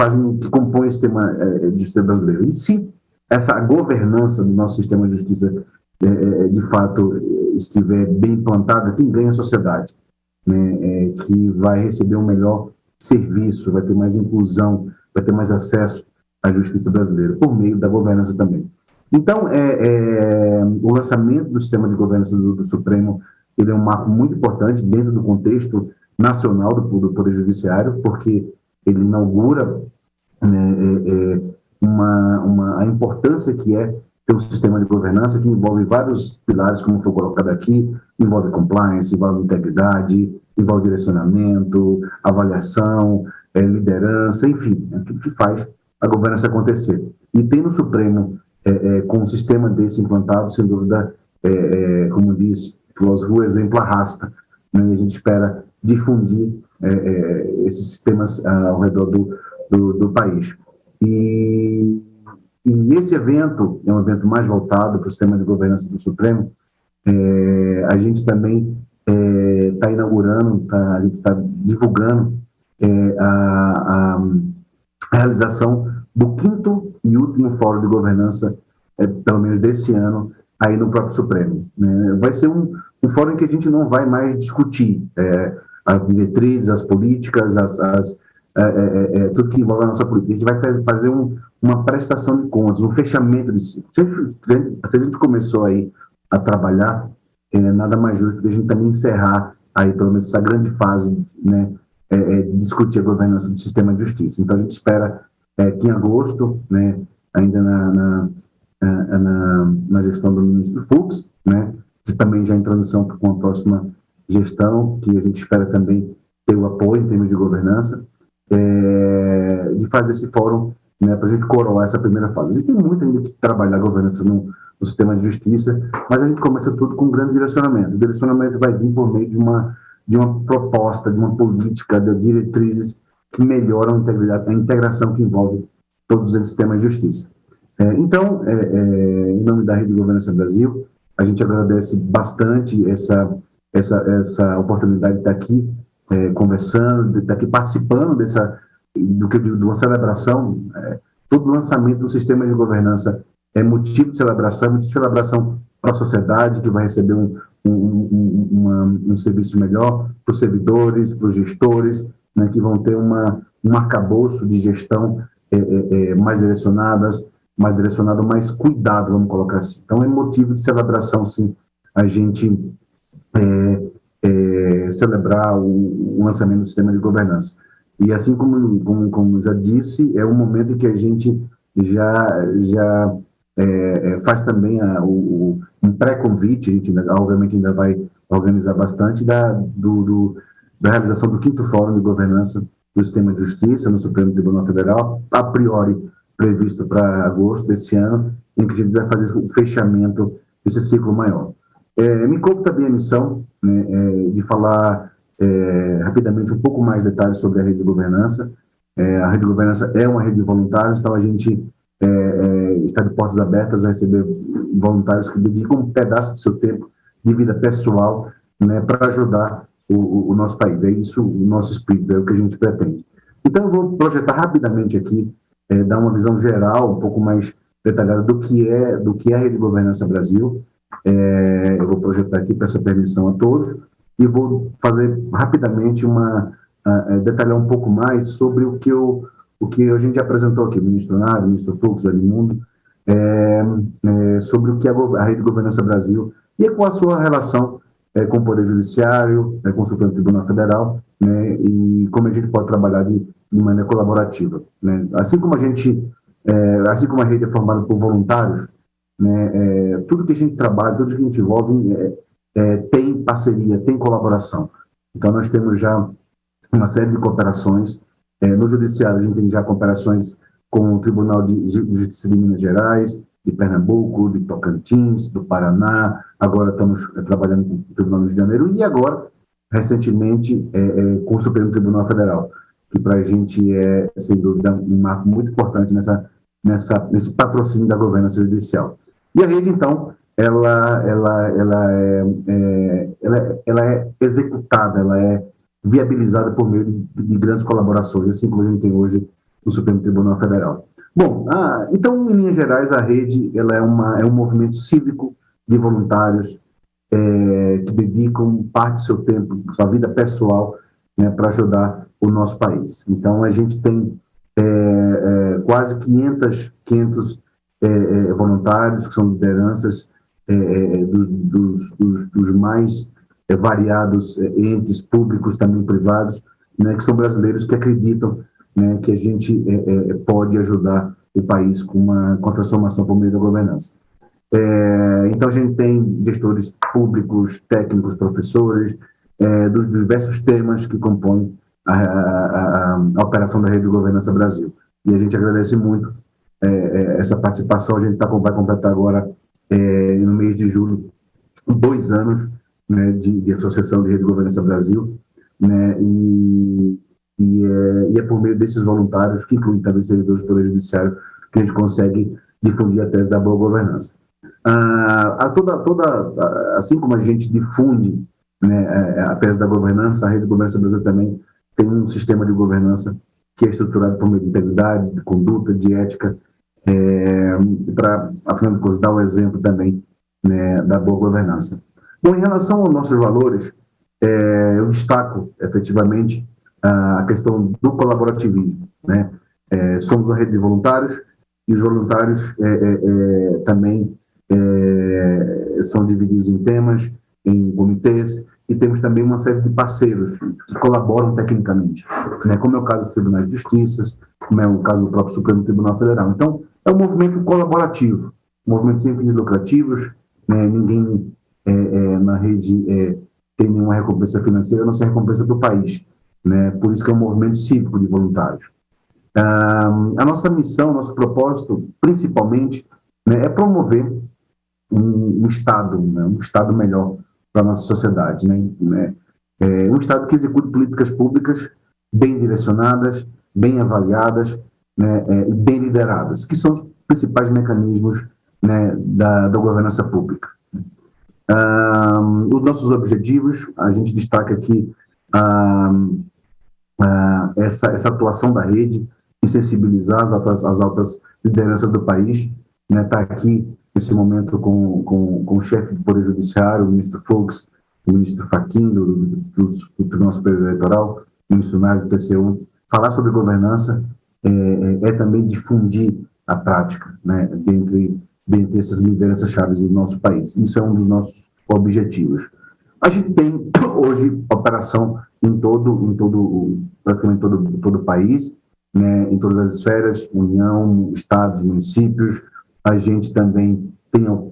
compõem o sistema de justiça brasileiro. E se essa governança do nosso sistema de justiça, de fato, estiver bem implantada, quem ganha é a sociedade, né, que vai receber um melhor serviço, vai ter mais inclusão, vai ter mais acesso à justiça brasileira, por meio da governança também. Então, o lançamento do sistema de governança do Supremo, ele é um marco muito importante dentro do contexto nacional do Poder Judiciário, porque ele inaugura, né, a importância que é ter um sistema de governança que envolve vários pilares, como foi colocado aqui, envolve compliance, envolve integridade, envolve direcionamento, avaliação, liderança, enfim, aquilo que faz a governança acontecer. E tem no Supremo, com um sistema desse implantado, sem dúvida, como diz o exemplo arrasta, né? A gente espera difundir esses sistemas ao redor do país. E esse evento é um evento mais voltado para o sistema de governança do Supremo. A gente também está inaugurando, a gente está divulgando a realização do 5º e último Fórum de Governança, pelo menos desse ano, aí no próprio Supremo, né? Vai ser um fórum em que a gente não vai mais discutir as diretrizes, as políticas, tudo que envolve a nossa política. A gente vai fazer uma prestação de contas, um fechamento disso. Se a gente começou aí a trabalhar, nada mais justo do que a gente também encerrar aí, pelo menos, essa grande fase, né, de discutir a governança do sistema de justiça. Então, a gente espera que em agosto, né, ainda na gestão do ministro Fux, né, que também já em transição com a próxima gestão, que a gente espera também ter o apoio em termos de governança, de fazer esse fórum, né, para a gente coroar essa primeira fase. A gente tem muito ainda que trabalhar a governança no sistema de justiça, mas a gente começa tudo com um grande direcionamento. O direcionamento vai vir por meio de uma proposta, de uma política, de diretrizes que melhoram a integração que envolve todos os sistemas de justiça. Então, em nome da Rede de Governança Brasil, a gente agradece bastante essa oportunidade de estar aqui conversando, de estar aqui participando de uma celebração todo lançamento do sistema de governança é motivo de celebração para a sociedade, que vai receber um serviço melhor, para os servidores, para os gestores, né, que vão ter um arcabouço de gestão mais direcionado, mais cuidado, vamos colocar assim. Então, é motivo de celebração, sim, a gente celebrar o lançamento do sistema de governança. E assim como já disse, é um momento em que a gente já faz também um pré-convite, a gente obviamente ainda vai organizar bastante, da realização do 5º Fórum de Governança do Sistema de Justiça no Supremo Tribunal Federal, a priori previsto para agosto desse ano, em que a gente vai fazer o fechamento desse ciclo maior. Me coube também a missão, né, de falar rapidamente um pouco mais detalhes sobre a rede de governança. A rede de governança é uma rede de voluntários, então a gente está de portas abertas a receber voluntários que dedicam um pedaço do seu tempo de vida pessoal, né, para ajudar o nosso país. É isso o nosso espírito, é o que a gente pretende. Então eu vou projetar rapidamente aqui, dar uma visão geral, um pouco mais detalhada do que é a Rede de Governança Brasil. Eu vou projetar aqui, peço a permissão a todos, e vou fazer rapidamente detalhar um pouco mais sobre o que a gente apresentou aqui, o ministro Nari, o ministro Fux, o Edmundo, sobre o que é a Rede de Governança Brasil e com a sua relação com o Poder Judiciário, com o Supremo Tribunal Federal, né, e como a gente pode trabalhar de maneira colaborativa, né? Assim como a rede é formada por voluntários, né, tudo que a gente trabalha, tudo que a gente envolve tem parceria, tem colaboração. Então nós temos já uma série de cooperações. No Judiciário a gente tem já cooperações com o Tribunal de Justiça de Minas Gerais, de Pernambuco, de Tocantins, do Paraná, agora estamos trabalhando com o Tribunal do Rio de Janeiro e agora, recentemente, com o Supremo Tribunal Federal, que para a gente é, sem dúvida, um marco muito importante nesse patrocínio da governança judicial. E a rede, então, ela é executada, ela é viabilizada por meio de grandes colaborações, assim como a gente tem hoje no Supremo Tribunal Federal. Bom, então, em linhas gerais, a rede ela é um movimento cívico de voluntários que dedicam parte do seu tempo, sua vida pessoal, né, para ajudar o nosso país. Então, a gente tem quase 500 voluntários, que são lideranças dos mais variados entes públicos, também privados, né, que são brasileiros que acreditam, né, que a gente pode ajudar o país com a transformação por meio da governança. Então, a gente tem gestores públicos, técnicos, professores, dos diversos temas que compõem a operação da Rede de Governança Brasil. E a gente agradece muito essa participação. A gente vai completar agora, no mês de julho, 2 anos, né, de associação de Rede de Governança Brasil, né, e é por meio desses voluntários, que incluem também servidores do Poder Judiciário, que a gente consegue difundir a tese da boa governança. Assim como a gente difunde, né, a tese da governança, a Rede de Governança Brasil também tem um sistema de governança que é estruturado por meio de integridade, de conduta, de ética, para, afinal de contas, dar o exemplo também, né, da boa governança. Bom, em relação aos nossos valores, eu destaco, efetivamente, a questão do colaborativismo, né? Somos uma rede de voluntários e os voluntários também são divididos em temas, em comitês, e temos também uma série de parceiros que colaboram tecnicamente, né? Como é o caso dos tribunais de justiça, como é o caso do próprio Supremo Tribunal Federal. Então, é um movimento colaborativo, um movimento sem fins lucrativos, né? Ninguém na rede tem nenhuma recompensa financeira, a não ser recompensa do país, né? Por isso que é um movimento cívico de voluntários. A nossa missão, nosso propósito, principalmente, né, é promover um Estado, né, um Estado melhor para a nossa sociedade, né? Um Estado que execute políticas públicas bem direcionadas, bem avaliadas, né, e bem lideradas, que são os principais mecanismos, né, da governança pública. Os nossos objetivos, a gente destaca aqui essa atuação da rede e sensibilizar as altas lideranças do país, né? Tá aqui nesse momento com o chefe do Poder Judiciário, o ministro Fux, o ministro Fachin, do Tribunal Superior Eleitoral, o ministro Nardes, do TCU. Falar sobre governança é também difundir a prática, né, dentre essas lideranças chaves do nosso país. Isso é um dos nossos objetivos. A gente tem hoje operação praticamente todo o país, né, em todas as esferas, União, estados, municípios. A gente também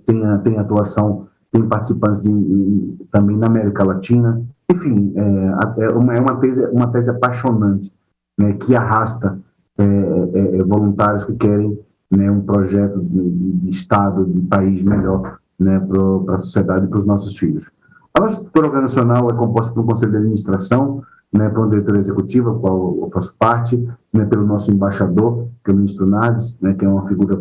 tem atuação, tem participantes também na América Latina. Enfim, é uma tese apaixonante, né, que arrasta voluntários que querem, né, um projeto de Estado, de país melhor, né, para a sociedade e para os nossos filhos. A nossa estrutura organizacional é composta por um conselho de administração, né, por uma diretoria executiva, qual eu faço parte, né, pelo nosso embaixador, que é o ministro Nardes, né, que é uma figura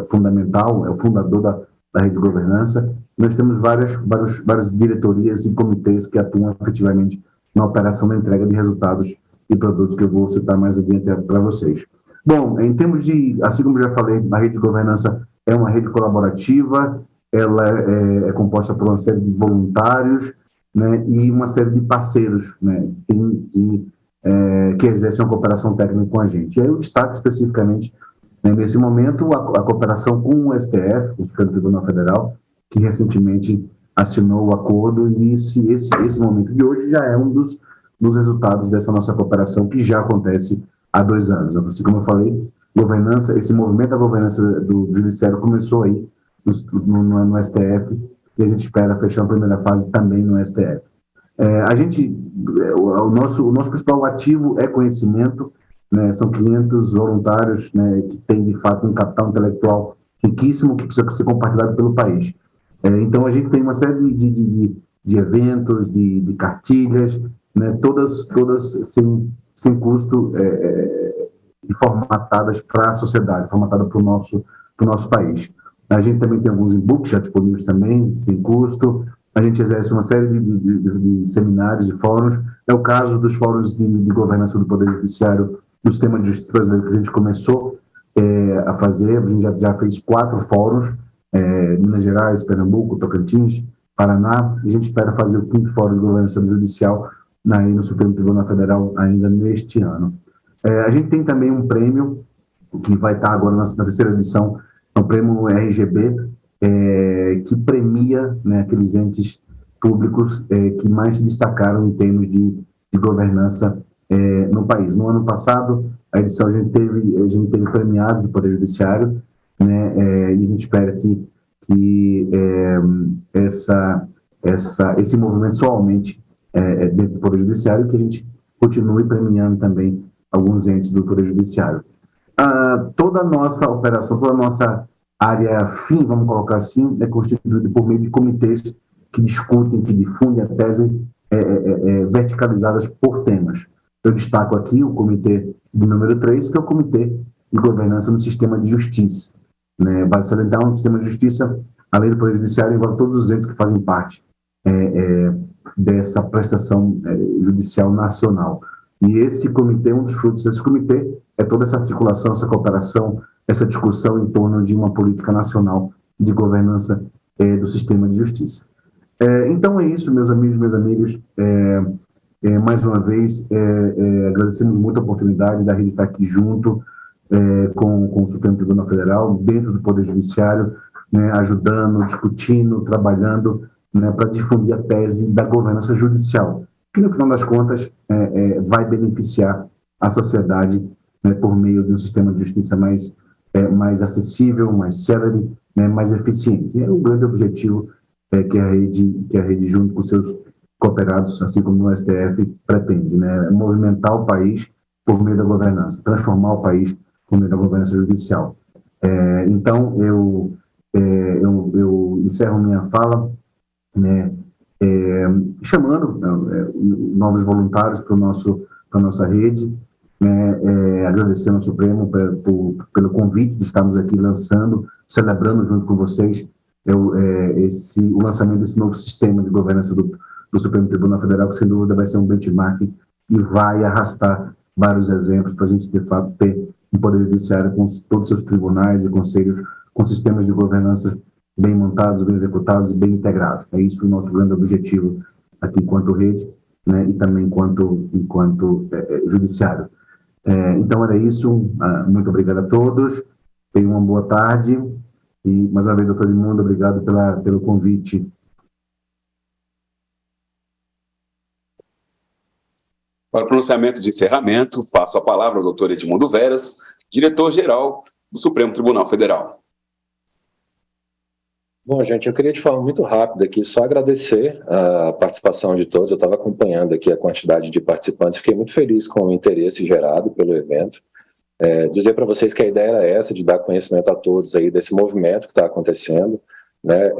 fundamental, é o fundador da Rede de Governança. Nós temos várias diretorias e comitês que atuam efetivamente na operação da entrega de resultados e produtos que eu vou citar mais adiante para vocês. Bom, em termos de, assim como já falei, a Rede de Governança é uma rede colaborativa, ela é composta por uma série de voluntários, né, e uma série de parceiros, né, que exercem uma cooperação técnica com a gente. E aí eu destaco especificamente, né, nesse momento, a cooperação com o STF, o Supremo Tribunal Federal, que recentemente assinou o acordo, e esse momento de hoje já é um dos resultados dessa nossa cooperação, que já acontece há 2 anos. Assim como eu falei, esse movimento da governança do Judiciário começou aí no STF, e a gente espera fechar a primeira fase também no STF. O nosso principal ativo é conhecimento, né, são 500 voluntários, né, que têm, de fato, um capital intelectual riquíssimo que precisa ser compartilhado pelo país. Então, a gente tem uma série de eventos, de cartilhas, né, todas sem custo, e formatadas para a sociedade, formatadas para o nosso país. A gente também tem alguns e-books já disponíveis também, sem custo. A gente exerce uma série de seminários e fóruns. É o caso dos fóruns de governança do Poder Judiciário do Sistema de Justiça Brasileiro, que a gente começou a fazer. A gente já fez 4 fóruns, Minas Gerais, Pernambuco, Tocantins, Paraná, e a gente espera fazer o 5º Fórum de Governança do Judicial no Supremo Tribunal Federal ainda neste ano. A gente tem também um prêmio que vai estar agora na 3ª edição, é o prêmio RGB, que premia, né, aqueles entes públicos que mais se destacaram em termos de governança no país. No ano passado, a edição a gente teve premiados do Poder Judiciário, né, e a gente espera que esse movimento só aumente dentro do Poder Judiciário, e que a gente continue premiando também alguns entes do Poder Judiciário. Toda a nossa operação, toda a nossa área fim, vamos colocar assim, é constituída por meio de comitês que discutem, que difundem a tese verticalizadas por temas. Eu destaco aqui o comitê do número 3, que é o Comitê de Governança no Sistema de Justiça. Né? Vale salientar, um sistema de justiça, além do Poder Judiciário, envolve todos os entes que fazem parte dessa prestação judicial nacional. E esse comitê, um dos frutos desse comitê, é toda essa articulação, essa cooperação, essa discussão em torno de uma política nacional de governança do sistema de justiça. Então é isso, meus amigos, minhas amigas. Mais uma vez, agradecemos muito a oportunidade da rede estar aqui junto com o Supremo Tribunal Federal, dentro do Poder Judiciário, né, ajudando, discutindo, trabalhando, né, para difundir a tese da governança judicial, que no final das contas vai beneficiar a sociedade, né, por meio de um sistema de justiça mais acessível, mais célere, né, mais eficiente. É o grande objetivo que a rede junto com seus cooperados, assim como no STF, pretende, né, movimentar o país por meio da governança, transformar o país por meio da governança judicial. Então, eu encerro minha fala, né, chamando novos voluntários para a nossa rede, né, agradecendo ao Supremo pelo convite de estarmos aqui lançando, celebrando junto com vocês o lançamento desse novo sistema de governança do Supremo Tribunal Federal, que sem dúvida vai ser um benchmark e vai arrastar vários exemplos para a gente, de fato, ter um poder judiciário com todos os seus tribunais e conselhos, com sistemas de governança bem montados, bem executados e bem integrados. É isso o nosso grande objetivo aqui enquanto rede, né, e também enquanto judiciário. Então era isso, muito obrigado a todos, tenham uma boa tarde e mais uma vez, doutor Edmundo, obrigado pelo convite. Para o pronunciamento de encerramento, passo a palavra ao doutor Edmundo Veras, diretor-geral do Supremo Tribunal Federal. Bom, gente, eu queria de forma muito rápida aqui só agradecer a participação de todos. Eu estava acompanhando aqui a quantidade de participantes, fiquei muito feliz com o interesse gerado pelo evento. Dizer para vocês que a ideia era essa, de dar conhecimento a todos aí desse movimento que está acontecendo, né?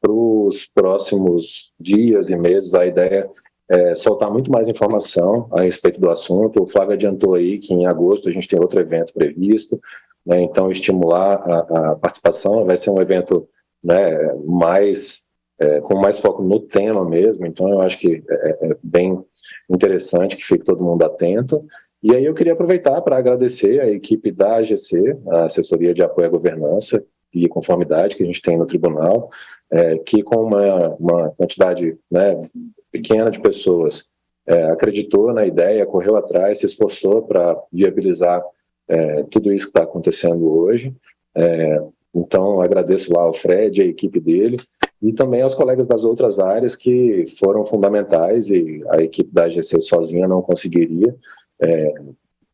Para os próximos dias e meses, a ideia é soltar muito mais informação a respeito do assunto. O Flávio adiantou aí que em agosto a gente tem outro evento previsto, né? Então estimular a participação. Vai ser um evento, né, com mais foco no tema mesmo, então eu acho que é bem interessante que fique todo mundo atento. E aí eu queria aproveitar para agradecer a equipe da AGC, a Assessoria de Apoio à Governança e Conformidade que a gente tem no tribunal, que com uma quantidade, né, pequena de pessoas acreditou na ideia, correu atrás, se esforçou para viabilizar tudo isso que está acontecendo hoje. Então, agradeço lá ao Fred, a equipe dele, e também aos colegas das outras áreas que foram fundamentais, e a equipe da AGC sozinha não conseguiria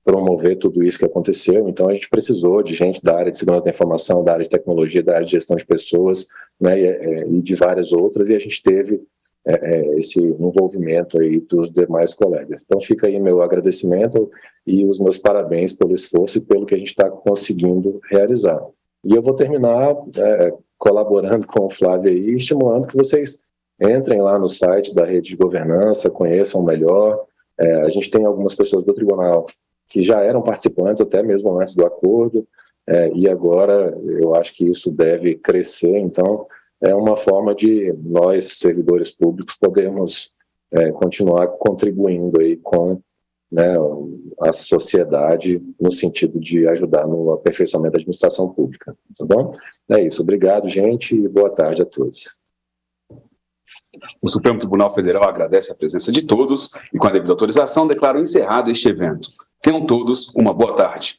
promover tudo isso que aconteceu. Então, a gente precisou de gente da área de segurança da informação, da área de tecnologia, da área de gestão de pessoas, né, e de várias outras, e a gente teve esse envolvimento aí dos demais colegas. Então, fica aí meu agradecimento e os meus parabéns pelo esforço e pelo que a gente está conseguindo realizar. E eu vou terminar colaborando com o Flávio aí, estimulando que vocês entrem lá no site da Rede de Governança, conheçam melhor. A gente tem algumas pessoas do tribunal que já eram participantes, até mesmo antes do acordo, e agora eu acho que isso deve crescer. Então, é uma forma de nós, servidores públicos, podermos continuar contribuindo aí com, né, a sociedade no sentido de ajudar no aperfeiçoamento da administração pública, tá bom? É isso, obrigado, gente, e boa tarde a todos. O Supremo Tribunal Federal agradece a presença de todos e, com a devida autorização, declaro encerrado este evento. Tenham todos uma boa tarde.